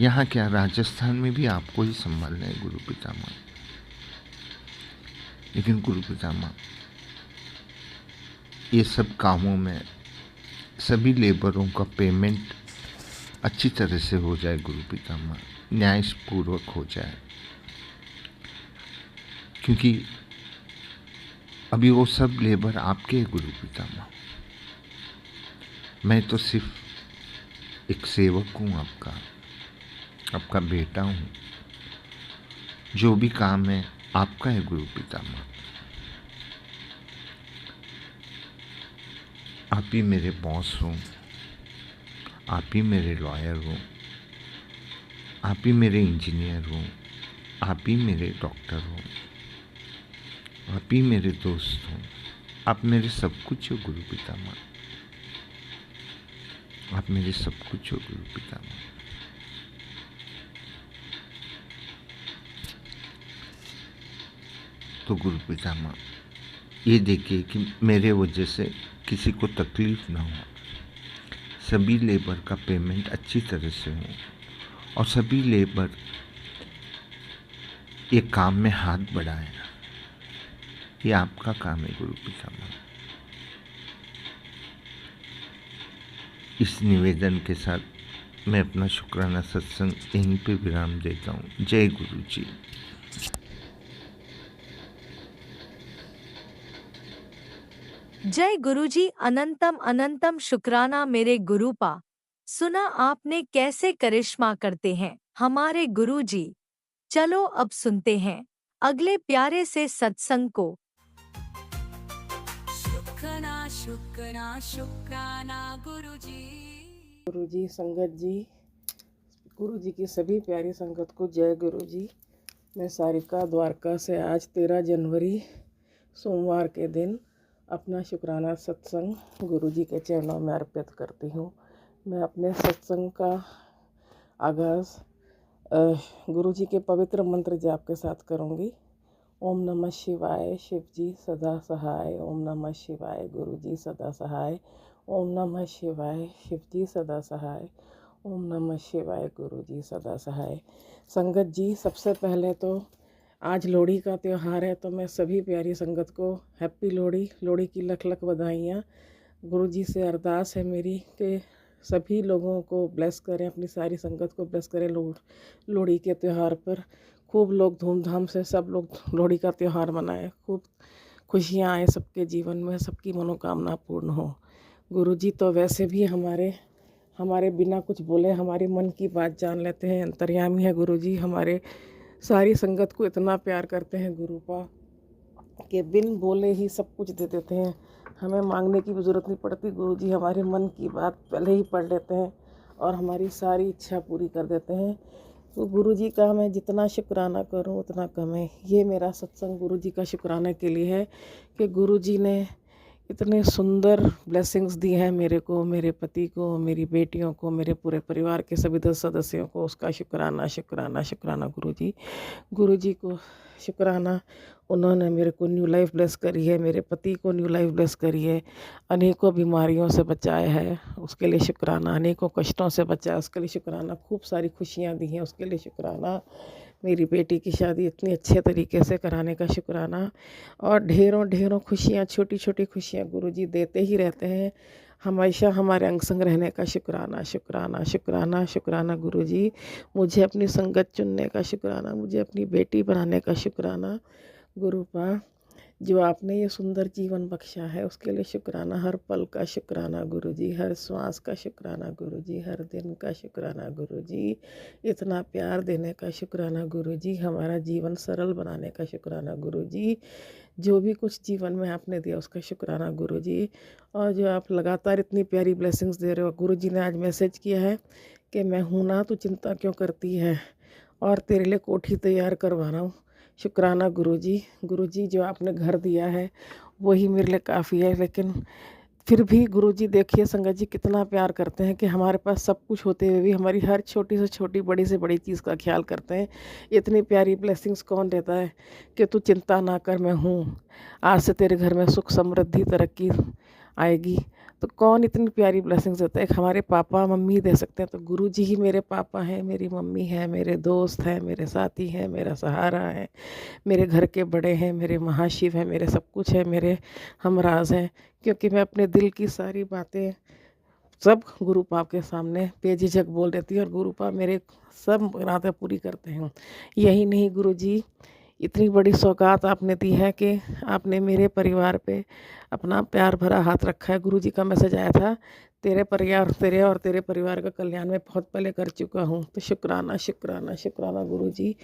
यहाँ क्या, राजस्थान में भी आपको ही संभालना है गुरु पितामह। लेकिन गुरु पितामह, ये सब कामों में सभी लेबरों का पेमेंट अच्छी तरह से हो जाए गुरु पितामह, न्यायपूर्वक हो जाए। क्योंकि अभी वो सब लेबर आपके हैं गुरु पितामह। मैं तो सिर्फ एक सेवक हूँ, आपका बेटा हूँ। जो भी काम है आपका है गुरु पितामह। आप ही मेरे बॉस हो, आप ही मेरे लॉयर हो, आप ही मेरे इंजीनियर हो, आप ही मेरे डॉक्टर हो, आप ही मेरे दोस्त हो। आप मेरे सब कुछ हो गुरु पितामह, आप मेरे सब कुछ हो गुरु पितामह। तो गुरु पितामह, ये देखिए कि मेरे वजह से किसी को तकलीफ ना हो, सभी लेबर का पेमेंट अच्छी तरह से हो, और सभी लेबर ये काम में हाथ बढ़ाए। ये आपका काम है गुरु पितामह। इस निवेदन के साथ मैं अपना शुक्राना सत्संग यहीं पे विराम देता हूँ। जय गुरु जी। जय गुरुजी। अनंतम अनंतम शुक्राना मेरे गुरुपा। सुना आपने कैसे करिश्मा करते हैं हमारे गुरुजी। चलो अब सुनते हैं अगले प्यारे से सत्संग को। शुक्राना शुक्राना शुक्राना गुरुजी। गुरुजी, संगत जी, गुरुजी की सभी प्यारी संगत को जय गुरुजी। मैं सारिका द्वारका से आज 13 जनवरी सोमवार के दिन अपना शुक्राना सत्संग गुरुजी के चरणों में अर्पित करती हूँ। मैं अपने सत्संग का आगाज़ गुरुजी के पवित्र मंत्र जाप के साथ करूँगी। ओम नमः शिवाय, शिव जी सदा सहाय। ओम नमः शिवाय, गुरुजी सदा सहाय। ओम नमः शिवाय, शिव जी सदा सहाय। ओम नमः शिवाय, गुरुजी सदा सहाय। संगत जी, सबसे पहले तो आज लोहड़ी का त्यौहार है, तो मैं सभी प्यारी संगत को हैप्पी लोहड़ी, लोहड़ी की लख लख बधाइयाँ। गुरुजी से अरदास है मेरी कि सभी लोगों को ब्लेस करें, अपनी सारी संगत को ब्लेस करें। लोहड़ी के त्यौहार पर खूब लोग धूमधाम से सब लोग लोहड़ी का त्यौहार मनाएं, खूब खुशियाँ आए सबके जीवन में, सबकी मनोकामना पूर्ण हो। गुरुजी तो वैसे भी हमारे बिना कुछ बोले हमारे मन की बात जान लेते हैं, अंतर्यामी है गुरुजी। हमारे सारी संगत को इतना प्यार करते हैं गुरुपा कि बिन बोले ही सब कुछ दे देते हैं, हमें मांगने की भी ज़रूरत नहीं पड़ती। गुरुजी हमारे मन की बात पहले ही पढ़ लेते हैं और हमारी सारी इच्छा पूरी कर देते हैं। तो गुरुजी का मैं जितना शुक्राना करूं उतना कम है। ये मेरा सत्संग गुरुजी का शुक्राना के लिए है कि गुरुजी ने इतने सुंदर ब्लेसिंग्स दी हैं मेरे को, मेरे पति को, मेरी बेटियों को, मेरे पूरे परिवार के सभी 10 सदस्यों को। उसका शुक्राना शुक्राना शुक्राना गुरुजी को शुक्राना। उन्होंने मेरे को न्यू लाइफ ब्लेस करी है, मेरे पति को न्यू लाइफ ब्लेस करी है, अनेकों बीमारियों से बचाया है, उसके लिए शुक्राना। अनेकों कष्टों से बचाया, उसके लिए शुक्राना। खूब सारी खुशियाँ दी हैं, उसके लिए शुक्राना। मेरी बेटी की शादी इतनी अच्छे तरीके से कराने का शुक्राना। और ढेरों ढेरों खुशियाँ, छोटी छोटी खुशियाँ गुरुजी देते ही रहते हैं। हमेशा हमारे अंग संग रहने का शुक्राना शुक्राना शुक्राना शुक्राना गुरुजी। मुझे अपनी संगत चुनने का शुक्राना, मुझे अपनी बेटी बनाने का शुक्राना गुरुपा। जो आपने ये सुंदर जीवन बख्शा है उसके लिए शुक्राना। हर पल का शुक्राना गुरुजी, हर श्वास का शुक्राना गुरुजी, हर दिन का शुक्राना गुरुजी, इतना प्यार देने का शुक्राना गुरुजी, हमारा जीवन सरल बनाने का शुक्राना गुरुजी। जो भी कुछ जीवन में आपने दिया उसका शुक्राना गुरुजी। और जो आप लगातार इतनी प्यारी ब्लेसिंग्स दे रहे हो। गुरुजी ने आज मैसेज किया है कि मैं हूँ ना, तू चिंता क्यों करती है, और तेरे लिए कोठी तैयार करवा रहा हूँ। शुक्राना गुरुजी जो आपने घर दिया है वही मेरे लिए काफ़ी है। लेकिन फिर भी गुरुजी देखिए संगत जी कितना प्यार करते हैं कि हमारे पास सब कुछ होते हुए भी हमारी हर छोटी से छोटी, बड़ी से बड़ी चीज़ का ख्याल करते हैं। इतनी प्यारी ब्लेसिंग्स कौन देता है कि तू चिंता ना कर, मैं हूँ, आज से तेरे घर में सुख समृद्धि तरक्की आएगी। तो कौन इतनी प्यारी ब्लेसिंग्स देता है? एक हमारे पापा मम्मी दे सकते हैं, तो गुरुजी ही मेरे पापा हैं, मेरी मम्मी है, मेरे दोस्त हैं, मेरे साथी हैं, मेरा सहारा है, मेरे घर के बड़े हैं, मेरे महाशिव हैं, मेरे सब कुछ है, मेरे हमराज हैं। क्योंकि मैं अपने दिल की सारी बातें सब गुरुपा के सामने बेझिझक बोल देती हूँ और गुरुपा मेरे सब मुरादें पूरी करते हैं। यही नहीं गुरुजी, इतनी बड़ी सौगात आपने दी है कि आपने मेरे परिवार पे अपना प्यार भरा हाथ रखा है। गुरुजी का मैसेज आया था, तेरे और तेरे परिवार का कल्याण मैं बहुत पहले कर चुका हूँ। तो शुक्राना शुक्राना शुक्राना गुरुजी।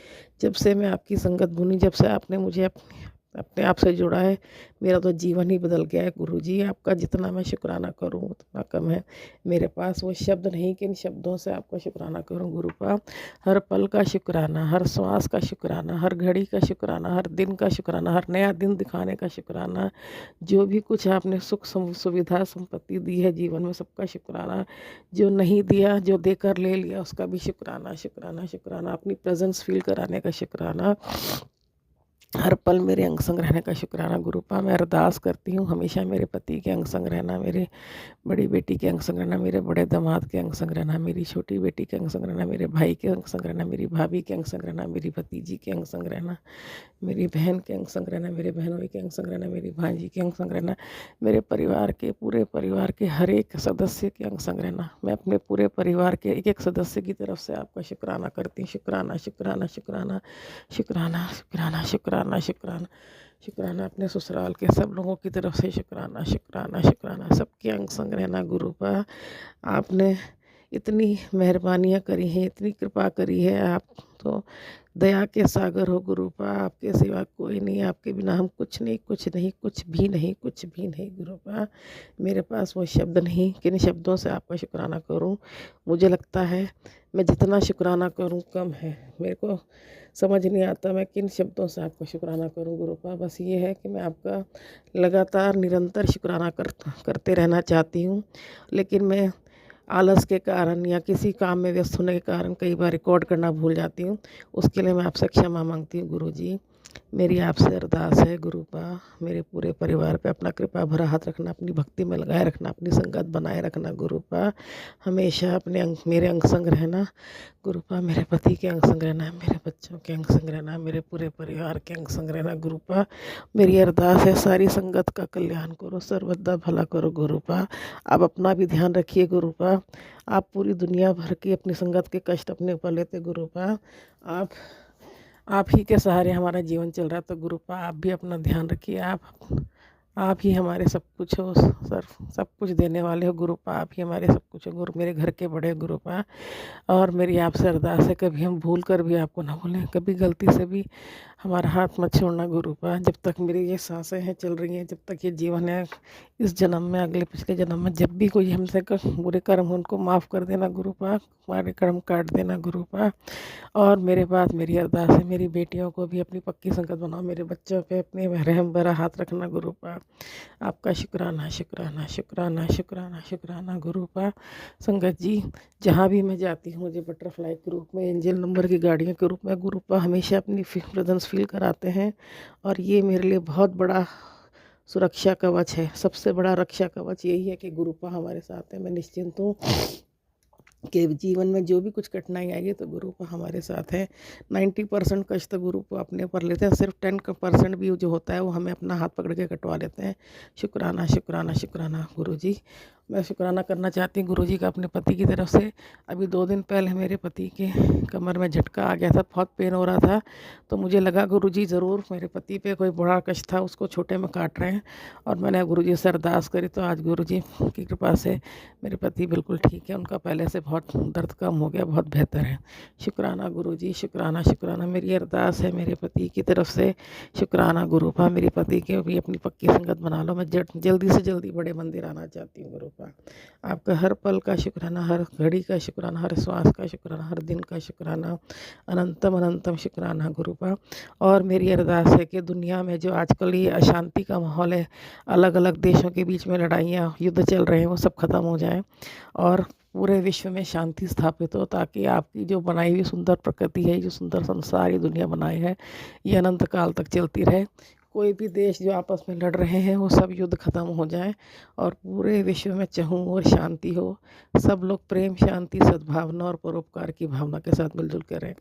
जब से मैं आपकी संगत भुनी, जब से आपने मुझे अपने आप से जुड़ा है, मेरा तो जीवन ही बदल गया है गुरुजी। आपका जितना मैं शुक्राना करूं उतना कम है। मेरे पास वो शब्द नहीं कि इन शब्दों से आपका शुक्राना करूं गुरुपा। हर पल का शुक्राना, हर श्वास का शुक्राना, हर घड़ी का शुक्राना, हर दिन का शुक्राना, हर नया दिन दिखाने का शुक्राना। जो भी कुछ आपने सुख सुविधा संपत्ति दी है जीवन में, सबका शुक्राना। जो नहीं दिया, जो देकर ले लिया, उसका भी शुक्राना शुक्राना शुक्राना। अपनी प्रेजेंस फील कराने का शुक्राना। हर पल मेरे अंग संग रहने का शुक्राना गुरुपा। मैं अरदास करती हूँ हमेशा मेरे पति के अंग संग रहना, मेरे बड़ी बेटी के अंग संग रहना, मेरे बड़े दामाद के अंग संग रहना, मेरी छोटी बेटी के अंग संग रहना, मेरे भाई के अंग संग रहना, मेरी भाभी के अंग संग रहना, मेरी भतीजी के अंग संग रहना, मेरी बहन के अंग संग रहना, मेरे बहनों के अंग संग रहना, मेरी भांजी के अंग संग रहना, मेरे परिवार के, पूरे परिवार के हर एक सदस्य के अंग संग रहना। मैं अपने पूरे परिवार के एक एक सदस्य की तरफ से आपका शुक्राना करती हूँ। शुक्राना शुक्राना शुक्राना शुक्राना शुक्राना शुक्राना शुक्राना शुक्राना। अपने ससुराल के सब लोगों की तरफ से शुक्राना शुक्राना शुक्राना। सबके अंग संग रहना गुरुपा। आपने इतनी मेहरबानियाँ करी हैं, इतनी कृपा करी है। आप तो दया के सागर हो गुरुपा। आपके सिवा कोई नहीं, आपके बिना हम कुछ नहीं, कुछ नहीं, कुछ भी नहीं, कुछ भी नहीं गुरुपा। मेरे पास वो शब्द नहीं किन शब्दों से आपका शुक्राना करूं। मुझे लगता है मैं जितना शुक्राना करूं कम है। मेरे को समझ नहीं आता मैं किन शब्दों से आपका शुक्राना करूं गुरुपा। बस ये है कि मैं आपका लगातार निरंतर शुक्राना करते रहना चाहती हूँ, लेकिन मैं आलस के कारण या किसी काम में व्यस्त होने के कारण कई बार रिकॉर्ड करना भूल जाती हूँ। उसके लिए मैं आपसे क्षमा मांगती हूँ गुरुजी। मेरी आपसे अरदास है गुरुपा, मेरे पूरे परिवार पे अपना कृपा भरा हाथ रखना, अपनी भक्ति में लगाए रखना, अपनी संगत बनाए रखना गुरुपा। हमेशा अपने मेरे अंग संग रहना गुरुपा, मेरे पति के अंग संग रहना, मेरे बच्चों के अंग संग रहना, मेरे पूरे परिवार के अंग संग रहना गुरुपा। मेरी अरदास है सारी संगत का कल्याण करो, सर्वदा भला करो गुरुपा। आप अपना भी ध्यान रखिए गुरुपा। आप पूरी दुनिया भर की अपनी संगत के कष्ट अपने ऊपर लेते गुरुपा। आप ही के सहारे हमारा जीवन चल रहा है, तो गुरुपा आप भी अपना ध्यान रखिए। आप ही हमारे सब कुछ हो सर, सब कुछ देने वाले हो गुरुपा। आप ही हमारे सब कुछ हो गुरु, मेरे घर के बड़े गुरुपा। और मेरी आपसे अरदास है कभी हम भूल कर भी आपको ना भूलें, कभी गलती से भी हमारा हाथ मत छोड़ना गुरुपा। जब तक मेरी ये सांसें हैं चल रही हैं, जब तक ये जीवन है, इस जन्म में, अगले पिछले जन्म में, जब भी कोई हमसे बुरे कर्म हो उनको माफ़ कर देना गुरुपा, हमारे कर्म काट देना गुरुपा। और मेरे बाद मेरी अरदास है मेरी बेटियों को भी अपनी पक्की संगत बनाओ, मेरे बच्चों पे अपने रहम भरा हाथ रखना गुरुपा। आपका शुक्राना शुक्राना शुक्राना शुक्राना शुक्राना गुरुपा। संगत जी, जहाँ भी मैं जाती हूँ मुझे बटरफ्लाई के रूप में, एंजल नंबर की गाड़ियों के रूप में गुरुपा हमेशा अपनी प्रेजेंस फील कराते हैं। और ये मेरे लिए बहुत बड़ा सुरक्षा कवच है, सबसे बड़ा रक्षा कवच यही है कि गुरुपा हमारे साथ है। मैं निश्चिंत हूँ कि जीवन में जो भी कुछ कठिनाई आएगी तो गुरुपा हमारे साथ है। 90% कष्ट तो गुरुपा अपने ऊपर लेते हैं, सिर्फ 10% भी जो होता है वो हमें अपना हाथ पकड़ के कटवा लेते हैं। शुक्राना शुक्राना शुक्राना गुरुजी। मैं शुक्राना करना चाहती हूँ गुरुजी का अपने पति की तरफ से। अभी 2 दिन पहले मेरे पति के कमर में झटका आ गया था, बहुत पेन हो रहा था, तो मुझे लगा गुरुजी ज़रूर मेरे पति पे कोई बड़ा कष्ट था, उसको छोटे में काट रहे हैं। और मैंने गुरुजी से अरदास करी तो आज गुरुजी की कृपा से मेरे पति बिल्कुल ठीक है, उनका पहले से बहुत दर्द कम हो गया, बहुत बेहतर है। शुक्राना गुरुजी, शुक्राना शुक्राना। मेरी अरदास है मेरे पति की तरफ से, शुक्राना गुरुपा। मेरे पति के भी अपनी पक्की संगत बना लो, मैं जल्दी से जल्दी बड़े मंदिर आना चाहती हूँ गुरुपा। आपका हर पल का शुक्राना, हर घड़ी का शुक्राना, हर श्वास का शुक्राना, हर दिन का शुक्राना, अनंतम अनंतम शुक्राना गुरुपा। और मेरी अरदास है कि दुनिया में जो आजकल ये अशांति का माहौल है, अलग अलग देशों के बीच में लड़ाइयाँ, युद्ध चल रहे हैं, वो सब खत्म हो जाए और पूरे विश्व में शांति स्थापित हो, ताकि आपकी जो बनाई हुई सुंदर प्रकृति है, जो सुंदर संसार ये दुनिया बनाई है, ये अनंत काल तक चलती रहे। कोई भी देश जो आपस में लड़ रहे हैं वो सब युद्ध खत्म हो जाए और पूरे विश्व में चहूँ और शांति हो। सब लोग प्रेम, शांति, सद्भावना और परोपकार की भावना के साथ मिलजुल कर रहें।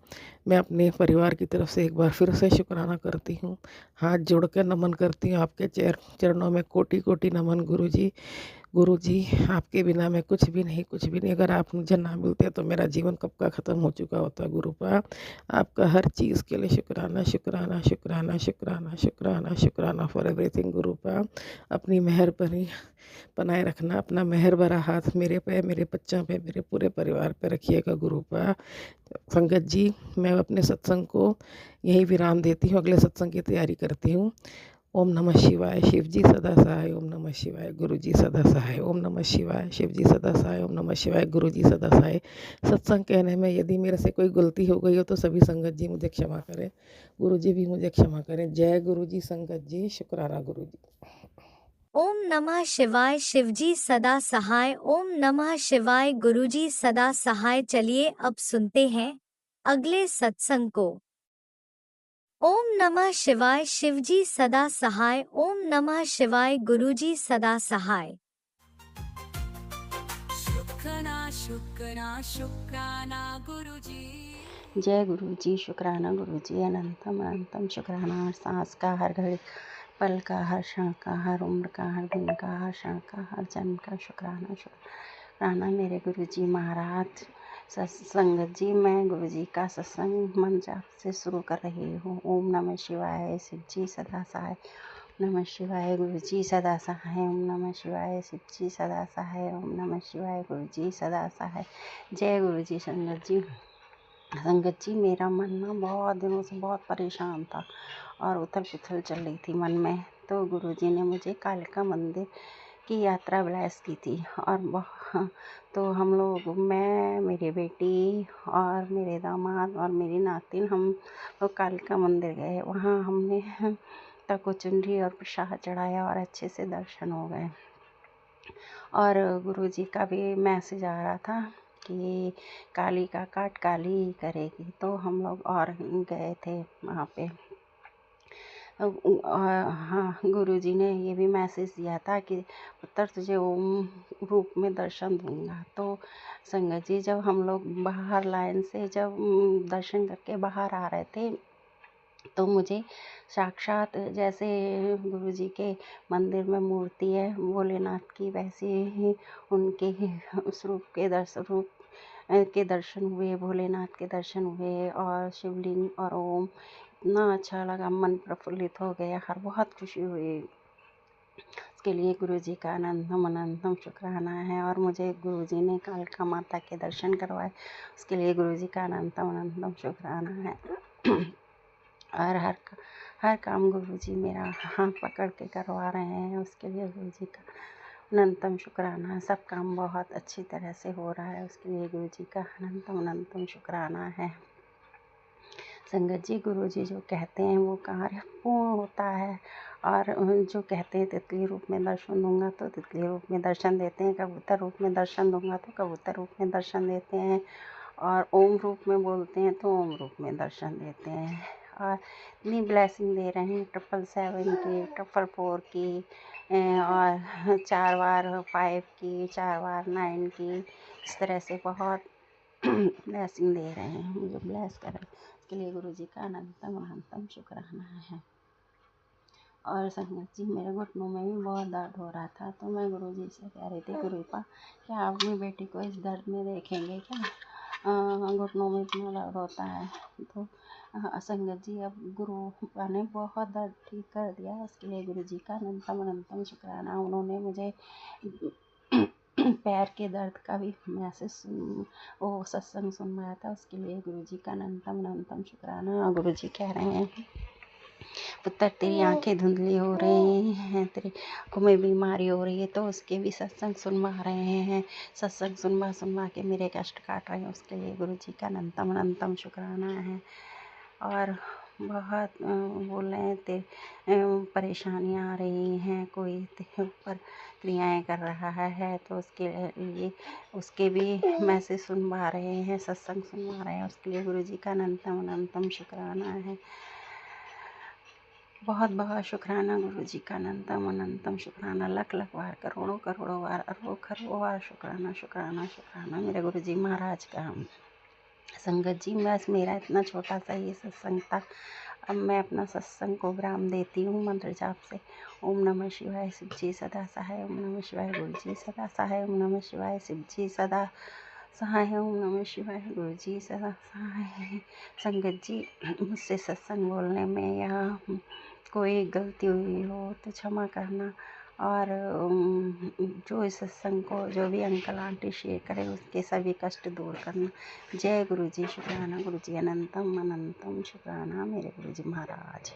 मैं अपने परिवार की तरफ से एक बार फिर से शुक्राना करती हूँ, हाथ जोड़कर नमन करती हूँ आपके चरणों में कोटि कोटि नमन गुरुजी। गुरुजी, आपके बिना मैं कुछ भी नहीं, कुछ भी नहीं। अगर आप मुझे ना मिलते तो मेरा जीवन कब का ख़त्म हो चुका होता गुरुपा। आपका हर चीज़ के लिए शुक्राना शुक्राना शुक्राना शुक्राना शुक्राना शुक्राना फॉर एवरीथिंग गुरुपा। अपनी मेहरबानी बनाए रखना, अपना मेहर भरा हाथ मेरे पे, मेरे बच्चों पे, मेरे पूरे परिवार पे रखिएगा गुरुपा। संगत जी, मैं अपने सत्संग को यही विराम देती हूँ, अगले सत्संग की तैयारी करती हूँ। ओम नमः शिवाय, शिव जी सदा सहाय। ओम नमः शिवाय, गुरु जी सदा सहाय। ओम नमः शिवाय, शिव जी सदा सहाय। ओम नमः शिवाय, गुरु जी सदा सहाय। सत्संग कहने में यदि मेरे से कोई गलती हो गई हो तो सभी संगत जी मुझे क्षमा करें, गुरु जी भी मुझे क्षमा करें। जय गुरु जी। संगत जी, शुक्राना गुरु जी। ओम नमः शिवाय, शिवजी सदा सहाय। ओम नमः शिवाय, गुरुजी सदा सहाय। चलिए अब सुनते हैं अगले सत्संग को। ओम नमः शिवाय, शिवजी सदा सहाय। ओम नमः शिवाय, गुरुजी सदा सहाय। शुक्राना शुक्राना शुक्राना गुरुजी। जय गुरु जी, शुक्राना गुरु जी, अनंतम अनंतम शुक्राना। हर सांस का, हर घड़ी पल का, हर क्षण का, हर उम्र का, हर दिन का, हर क्षण का, हर जन्म का शुक्राना शुक्राना मेरे गुरु जी महाराज। संगत जी, मैं गुरु जी का सत्संग मन जाप से शुरू कर रही हूँ। ओम नमः शिवाय, शिव जी सदा सहाय। नमः शिवाय, गुरु जी सदा सहाय। ओम नमः शिवाय, शिव जी सदा सहाय। ओम नमः शिवाय, गुरु जी सदा सहाय। जय गुरु जी। संगत जी, संगत जी, मेरा मन ना बहुत दिनों से बहुत परेशान था और उथल पुथल चल रही थी मन में। तो गुरुजी ने मुझे कालिका मंदिर की यात्रा ब्लेस की थी और तो हम लोग, मैं, मेरी बेटी और मेरे दामाद और मेरी नातिन, हम लोग कालिका मंदिर गए। वहाँ हमने तको चुनरी और प्रसाद चढ़ाया और अच्छे से दर्शन हो गए। और गुरुजी का भी मैसेज आ रहा था कि काली का काट काली करेगी, तो हम लोग और गए थे वहाँ पे। हाँ, गुरुजी ने ये भी मैसेज दिया था कि पुत्र तुझे ओम रूप में दर्शन दूंगा। तो संगत जी, जब हम लोग बाहर लाइन से जब दर्शन करके बाहर आ रहे थे, तो मुझे साक्षात जैसे गुरुजी के मंदिर में मूर्ति है भोलेनाथ की, वैसे ही उनके उस रूप के दर्शन हुए, भोलेनाथ के दर्शन हुए और शिवलिंग और ओम, इतना अच्छा लगा, मन प्रफुल्लित हो गया और बहुत खुशी हुई। इसके लिए गुरुजी का अनंतम अनंतम शुक्राना है। और मुझे गुरुजी ने कालिका माता के दर्शन करवाए, उसके लिए गुरुजी का अनंतम अनंतम शुक्राना है। और हर काम गुरुजी मेरा हाथ पकड़ के करवा रहे हैं, उसके लिए गुरुजी का अनंतम शुक्राना है। सब काम बहुत अच्छी तरह से हो रहा है, उसके लिए गुरुजी का अनंतम अनंतम शुक्राना है। संगत जी, गुरुजी जो कहते हैं वो कार्य पूर्ण होता है, और जो कहते हैं तितली रूप में दर्शन दूंगा तो तितली रूप में दर्शन देते हैं, कबूतर रूप में दर्शन दूंगा तो कबूतर रूप में दर्शन देते हैं, और ओम रूप में बोलते हैं तो ओम रूप में दर्शन देते हैं। और इतनी ब्लेसिंग दे रहे हैं 777 की, 444 की, और 4 बार 5 की, 4 बार 9 की, इस तरह से बहुत ब्लेसिंग दे रहे हैं, मुझे ब्लेस कर रहे हैं। इसके लिए गुरुजी का अनंतम अनंतम शुक्राना है। और संगत जी, मेरे घुटनों में भी बहुत दर्द हो रहा था, तो मैं गुरुजी से कह रही थी, गुरुपा क्या आप अपनी बेटी को इस दर्द में देखेंगे क्या, घुटनों में इतना दर्द होता है। तो संगत जी, अब गुरुपा ने बहुत दर्द ठीक कर दिया, इसके लिए गुरुजी का अनंतम अनंतम शुक्राना। उन्होंने मुझे पैर के दर्द का भी मैसेज वो सत्संग सुनवाया था, उसके लिए गुरुजी का अनंतम अनंतम शुक्राना। गुरुजी कह रहे हैं, पुत्र तेरी आंखें धुंधली हो रही हैं, तेरी आंखों में बीमारी हो रही है, तो उसके भी सत्संग सुनवा रहे हैं, सत्संग सुनवा के मेरे कष्ट काट रहे हैं, उसके लिए गुरुजी का अनंतम अनंतम शुक्राना है। और बहुत बोल रहे हैं परेशानियाँ आ रही हैं, कोई तेरे ऊपर क्रियाएँ कर रहा है, तो उसके लिए उसके भी मैसेज सुनवा रहे हैं, सत्संग सुनवा रहे हैं, उसके लिए गुरुजी का अनंतम अनंतम शुक्राना है। बहुत बहुत शुक्राना गुरुजी का, अनंतम अनंतम शुक्राना, लख बार, करोड़ों करोड़ों बार, अरबों खरबों बार शुक्राना शुक्राना शुक्राना मेरे गुरुजी महाराज का। संगत जी, बस मेरा इतना छोटा सा ये सत्संग था। अब मैं अपना सत्संग को विराम देती हूँ मंत्र जाप से। ओम नमः शिवाय, शिव जी सदा सहाय। ओम नमः शिवाय, गुरु जी सदा सहाय। ओम नमः शिवाय, शिव जी सदा सहाय। ओम नमः शिवाय, गुरु जी सदा सहाय। संगत जी, मुझसे सत्संग बोलने में या कोई गलती हुई हो तो क्षमा करना, और जो इस सत्संग को जो भी अंकल आंटी शेयर करें उसके सभी कष्ट दूर करना। जय गुरु जी, शुक्राना गुरु जी, अनंतम अनंतम शुक्राना मेरे गुरु जी महाराज।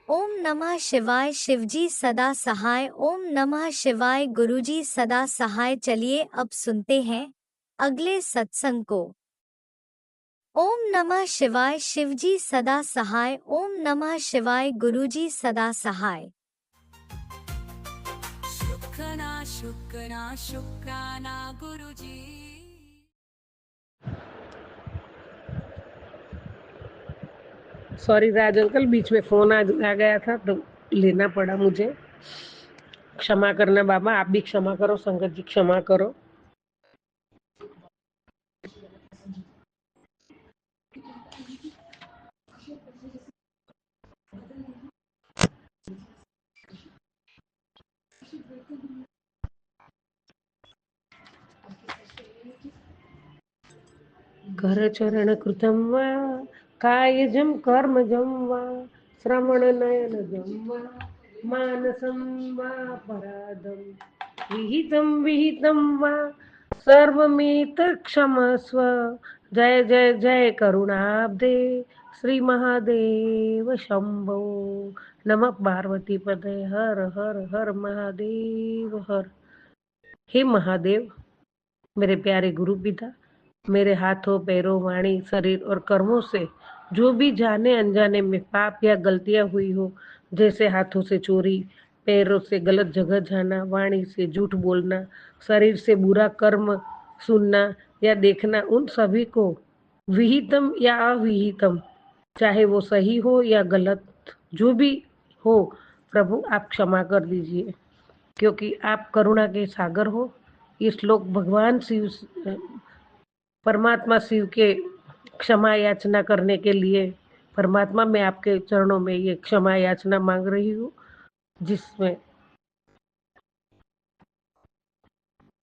ओम नमः शिवाय, शिवजी सदा सहाय। ओम नमः शिवाय, गुरुजी सदा सहाय। चलिए अब सुनते हैं अगले सत्संग को। ओम नमः शिवाय, शिवजी सदा सहाय। ओम नमः शिवाय, गुरुजी सदा सहाय। शुक्राना गुरुजी। सॉरी राज अंकल, बीच में फ़ोन आ गया था तो लेना पड़ा मुझे। क्षमा करना बाबा, आप भी क्षमा करो, संगत जी क्षमा करो। करचरण कृतं वा कायजं कर्मजं वा श्रवणनयनजं वा मानसं वा पराधं विहितं वा सर्वमेतत्क्षमस्व। जय जय जय करुणाब्दे श्री महादेव शंभो। नमः पार्वती पदे हर हर हर महादेव हर। हे महादेव, मेरे प्यारे गुरु पिता, मेरे हाथों पैरों वाणी शरीर और कर्मों से जो भी जाने अनजाने में पाप या गलतियां हुई हो, जैसे हाथों से चोरी, पैरों से गलत जगह जाना, वाणी से झूठ बोलना, शरीर से बुरा कर्म सुनना या देखना, उन सभी को विहितम या अविहितम, चाहे वो सही हो या गलत, जो भी हो, प्रभु आप क्षमा कर दीजिए, क्योंकि आप करुणा के सागर हो। ये श्लोक भगवान शिव, परमात्मा शिव के क्षमा याचना करने के लिए, परमात्मा मैं आपके चरणों में ये क्षमा याचना मांग रही हूँ, जिसमें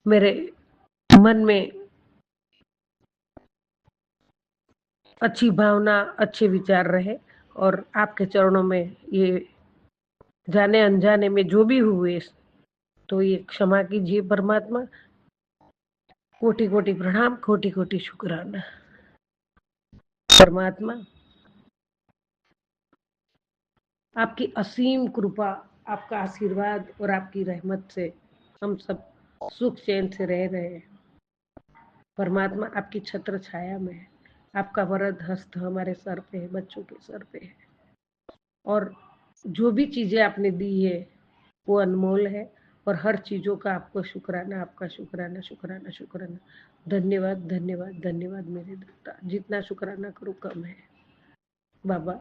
मेरे मन में अच्छी भावना, अच्छे विचार रहे, और आपके चरणों में ये जाने अनजाने में जो भी हुए तो ये क्षमा कीजिए परमात्मा। कोटि कोटि प्रणाम, कोटि कोटि शुक्राना परमात्मा। आपकी असीम कृपा, आपका आशीर्वाद और आपकी रहमत से हम सब सुख चैन से रह रहे हैं परमात्मा। आपकी छत्र छाया में है, आपका वरद हस्त हमारे सर पे है, बच्चों के सर पे है, और जो भी चीजें आपने दी है वो अनमोल है, और हर चीजों का आपको शुक्राना, आपका शुक्राना शुक्राना शुक्राना। धन्यवाद धन्यवाद धन्यवाद मेरे दाता, जितना शुक्राना करूँ कम है बाबा।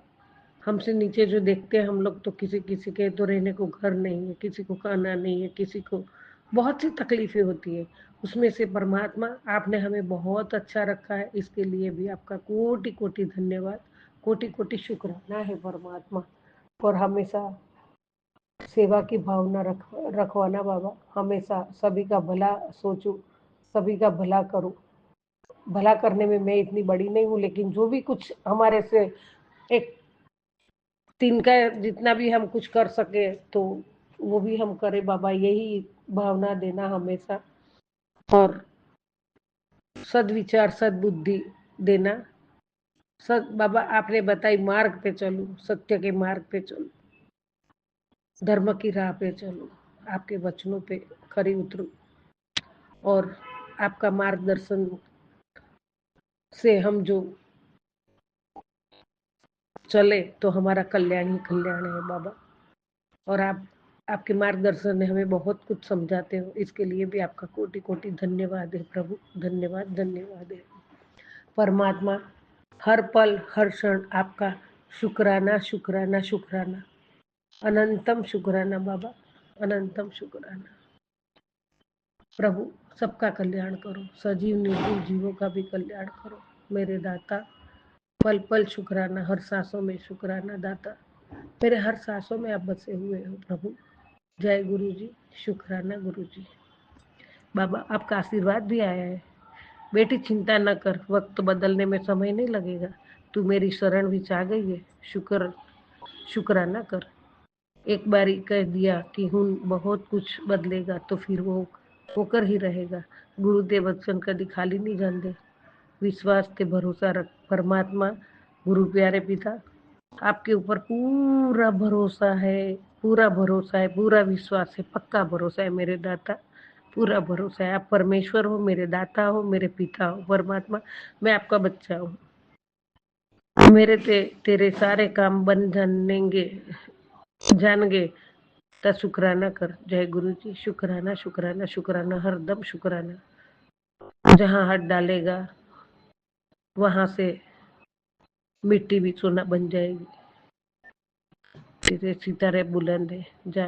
हमसे नीचे जो देखते हैं हम लोग, तो किसी किसी के तो रहने को घर नहीं है, किसी को खाना नहीं है, किसी को बहुत सी तकलीफें होती है, उसमें से परमात्मा आपने हमें बहुत अच्छा रखा है, इसके लिए भी आपका कोटि कोटि धन्यवाद, कोटि कोटि शुक्राना है परमात्मा। और हमेशा सेवा की भावना रखवाना बाबा, हमेशा सभी का भला सोचूं, सभी का भला करूं। भला करने में मैं इतनी बड़ी नहीं हूँ, लेकिन जो भी कुछ हमारे से एक तिनका जितना भी हम कुछ कर सके तो वो भी हम करें बाबा, यही भावना देना हमेशा, और सद्विचार सद्बुद्धि देना। बाबा आपने बताई मार्ग पे चलूं, सत्य के मार्ग पे चलूं, धर्म की राह पे चलूं, आपके वचनों पे खरी उतरूं, और आपका मार्गदर्शन से हम जो चले तो हमारा कल्याण ही कल्याण है बाबा। और आप आपके मार्गदर्शन ने हमें बहुत कुछ समझाते हो, इसके लिए भी आपका कोटि कोटि धन्यवाद है प्रभु, धन्यवाद धन्यवाद है परमात्मा। हर पल हर क्षण आपका शुक्राना शुक्राना शुक्राना, अनंतम शुक्राना बाबा, अनंतम शुक्राना प्रभु। सबका कल्याण करो, सजीव निर्जीव जीवों का भी कल्याण करो मेरे दाता। पल पल शुक्राना, हर सांसों में शुक्राना दाता, मेरे हर सांसों में आप बसे हुए हो प्रभु। जय गुरु जी, शुक्राना गुरु जी। बाबा आपका आशीर्वाद भी आया है, बेटी चिंता न कर, वक्त बदलने में समय नहीं लगेगा, तू मेरी शरण भी आ गई है, शुक्राना कर। एक बारी कह दिया कि हूँ बहुत कुछ बदलेगा, तो फिर वो होकर ही रहेगा। गुरुदेव वचन कभी खाली नहीं जाते, विश्वास ते भरोसा रख परमात्मा। गुरु प्यारे पिता, आपके ऊपर पूरा भरोसा है, पूरा भरोसा है, पूरा विश्वास है, पक्का भरोसा है मेरे दाता, पूरा भरोसा है। आप परमेश्वर हो, मेरे दाता हो, मेरे पिता हो परमात्मा, मैं आपका बच्चा हूँ। मेरे तेरे सारे काम बन जानेंगे तो शुक्राना कर। जय गुरु जी, शुक्राना शुक्राना शुक्राना, हरदम शुक्राना। जहाँ हाथ डालेगा वहां से मिट्टी भी सोना बन जाएगी। तेरे सितारे बुलंद है, जा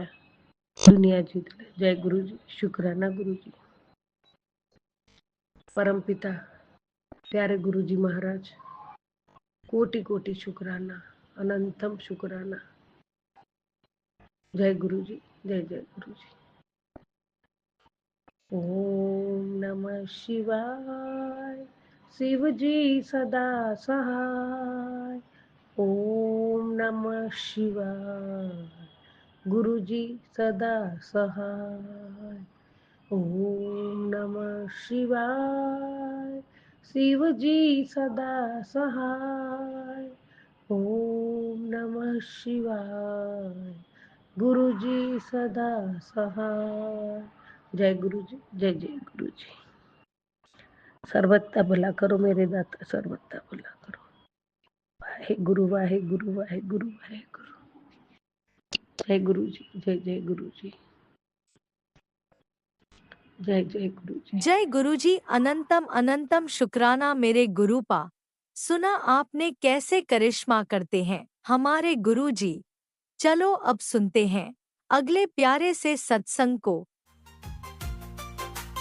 दुनिया जीत ले। जय गुरु जी, शुक्राना गुरु जी। परम पिता प्यारे गुरु जी महाराज, कोटि कोटि शुक्राना, अनंतम शुक्राना। जय गुरु जी, जय जय गुरु जी। ओम नमः शिवाय, शिव जी सदा सहाय। ओम नमः शिवाय, गुरु जी सदा सहाय। ओम नमः शिवाय, शिव जी सदा सहाय। ओम नमः शिवाय, गुरु जी सदा सहाय। जय गुरु जी, जय जय गुरु जी। सर्वत्र भला करो मेरे दाता, सर्वत्र भला करो। वाहे गुरु वाहे गुरु वाहे गुरु वाहे गुरु। जय गुरु जी, जय जय गुरु जी, जय जय गुरु जी। जय गुरुजी, अनंतम अनंतम शुक्राना मेरे गुरुपा। सुना आपने कैसे करिश्मा करते हैं हमारे गुरुजी। चलो अब सुनते हैं अगले प्यारे से सत्संग को।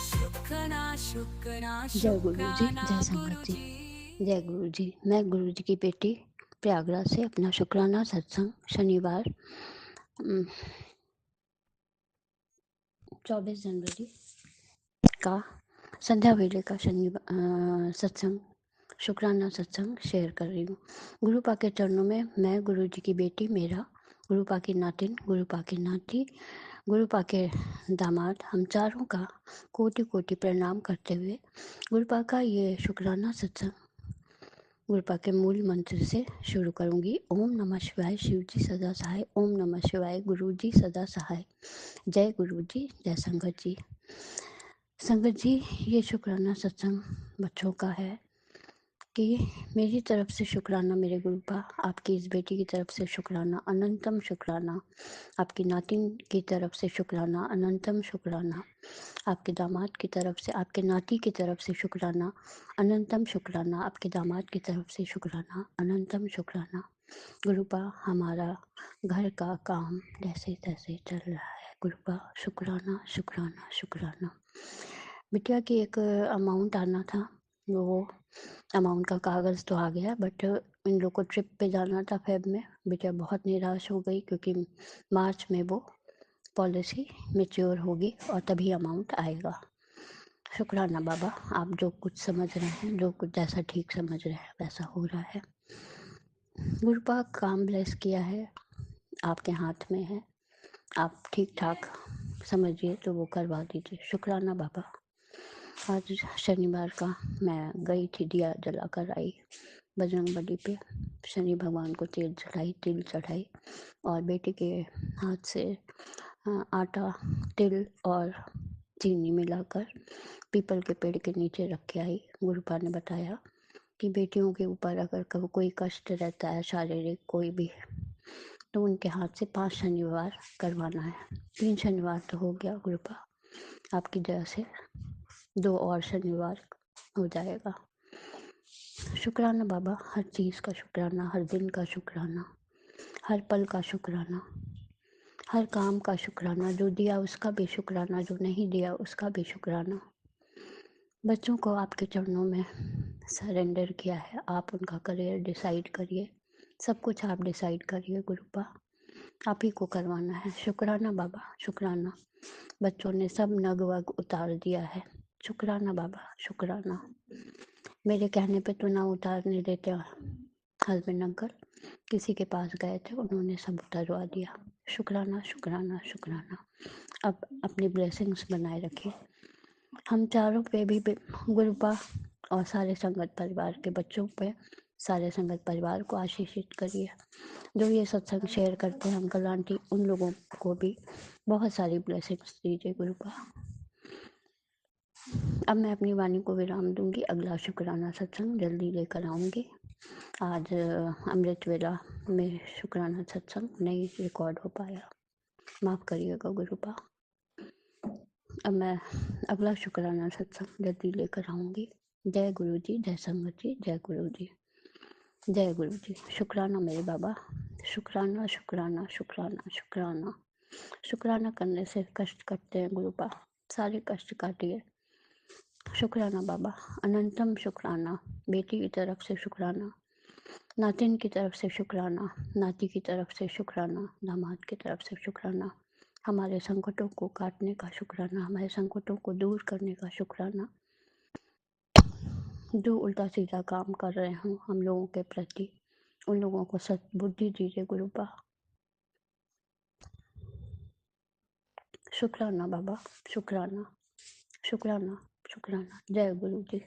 शुक्राना शुक्राना जय गुरु जी, शुक्राना जय संगत गुरु जी। जी। जय गुरु जी। मैं गुरु जी की बेटी प्रयागराज से अपना शुक्राना सत्संग शनिवार 24 जनवरी का संध्या वेले का सत्संग शुक्राना सत्संग शेयर कर रही हूँ। गुरु पा के चरणों में मैं गुरु जी की बेटी मेरा, गुरु पा की नातिन, गुरु पा की नाती, गुरु पा के दामाद, हम चारों का कोटि कोटि प्रणाम करते हुए गुरु पा का ये शुक्राना सत्संग गुरु पा के मूल मंत्र से शुरू करूंगी। ओम नमः शिवाय, शिव जी सदा सहाय। ओम नमः शिवाय, गुरु जी सदा सहाय। जय गुरु जी, जय संगत जी। संगत जी, ये शुक्राना सत्संग बच्चों का है कि मेरी तरफ से शुक्राना मेरे गुरुपा, आपकी इस बेटी की तरफ से शुक्राना, अनंतम शुक्राना, आपकी नातिन की तरफ से शुक्राना, अनंतम शुक्राना, आपके दामाद की तरफ से, आपके नाती की तरफ से शुक्राना, अनंतम शुक्राना, आपके दामाद की तरफ से शुक्राना, अनंतम शुक्राना। गुरुपा, हमारा घर का काम जैसे तैसे चल रहा है। गुरुपा, शुक्राना शुक्राना शुक्राना। बिटिया की एक अमाउंट आना था, वो अमाउंट का कागज़ तो आ गया, बट इन लोग को ट्रिप पे जाना था फेब में। बिटिया बहुत निराश हो गई क्योंकि मार्च में वो पॉलिसी मैच्योर होगी और तभी अमाउंट आएगा। शुक्राना बाबा, आप जो कुछ समझ रहे हैं, जो कुछ जैसा ठीक समझ रहे हैं वैसा हो रहा है। गुरुपा काम ब्लेस किया है, आपके हाथ में है, आप ठीक ठाक समझिए तो वो करवा दीजिए। शुक्राना बाबा। आज शनिवार का मैं गई थी, दिया जला कर आई बजरंगबली पे, शनि भगवान को तेल चढ़ाई, तिल चढ़ाई और बेटे के हाथ से आटा, तिल और चीनी मिलाकर पीपल के पेड़ के नीचे रख के आई। गुरुपा ने बताया कि बेटियों के ऊपर अगर कभी कोई कष्ट रहता है, शारीरिक कोई भी, तो उनके हाथ से 5 शनिवार करवाना है। 3 शनिवार तो हो गया गुरुपा, आपकी दया से 2 और शनिवार हो जाएगा। शुक्राना बाबा, हर चीज़ का शुक्राना, हर दिन का शुक्राना, हर पल का शुक्राना, हर काम का शुक्राना, जो दिया उसका भी शुक्राना, जो नहीं दिया उसका भी शुक्राना। बच्चों को आपके चरणों में सरेंडर किया है, आप उनका करियर डिसाइड करिए, सब कुछ आप डिसाइड करिए गुरुपा, आप ही को करवाना है। शुक्राना बाबा, शुक्राना। बच्चों ने सब नग वग उतार दिया है। शुक्राना बाबा, शुक्राना। मेरे कहने पे तो ना उतारने देते हस्बैंड अंकल, किसी के पास गए थे, उन्होंने सब उतरवा दिया। शुक्राना शुक्राना शुक्राना। अब अपनी ब्लेसिंग्स बनाए रखिए हम चारों पे भी गुरुपा, और सारे संगत परिवार के बच्चों पे, सारे संगत परिवार को आशीषित करिए। जो ये सत्संग शेयर करते हैं अंकल आंटी, उन लोगों को भी बहुत सारी ब्लेसिंग्स दीजिए गुरुपा। अब मैं अपनी वाणी को विराम दूंगी, अगला शुक्राना सत्संग जल्दी लेकर आऊँगी। आज अमृत वेला में शुक्राना सत्संग नहीं रिकॉर्ड हो पाया, माफ़ करिएगा गुरुपा। अब मैं अगला शुक्राना सत्संग जल्दी लेकर आऊँगी। जय गुरु जी, जय संगत जी, जय गुरु जी, जय गुरु जी। शुक्राना मेरे बाबा, शुक्राना शुक्राना शुक्राना शुक्राना। शुक्राना करने से कष्ट कटते हैं गुरुपा, सारे कष्ट काटिए। शुक्राना बाबा, अनंतम शुक्राना। बेटी की तरफ से शुक्राना, नातिन की तरफ से शुक्राना, नाती की तरफ से शुक्राना, दामाद की तरफ से शुक्राना, हमारे संकटों को काटने का शुक्राना, हमारे संकटों को दूर करने का शुक्राना। जो उल्टा सीधा काम कर रहे हों हम लोगों के प्रति, उन लोगों को सद्बुद्धि दीजिए गुरुपा। शुक्राना बाबा, शुक्राना शुक्राना शुक्राना। जय गुरु जी।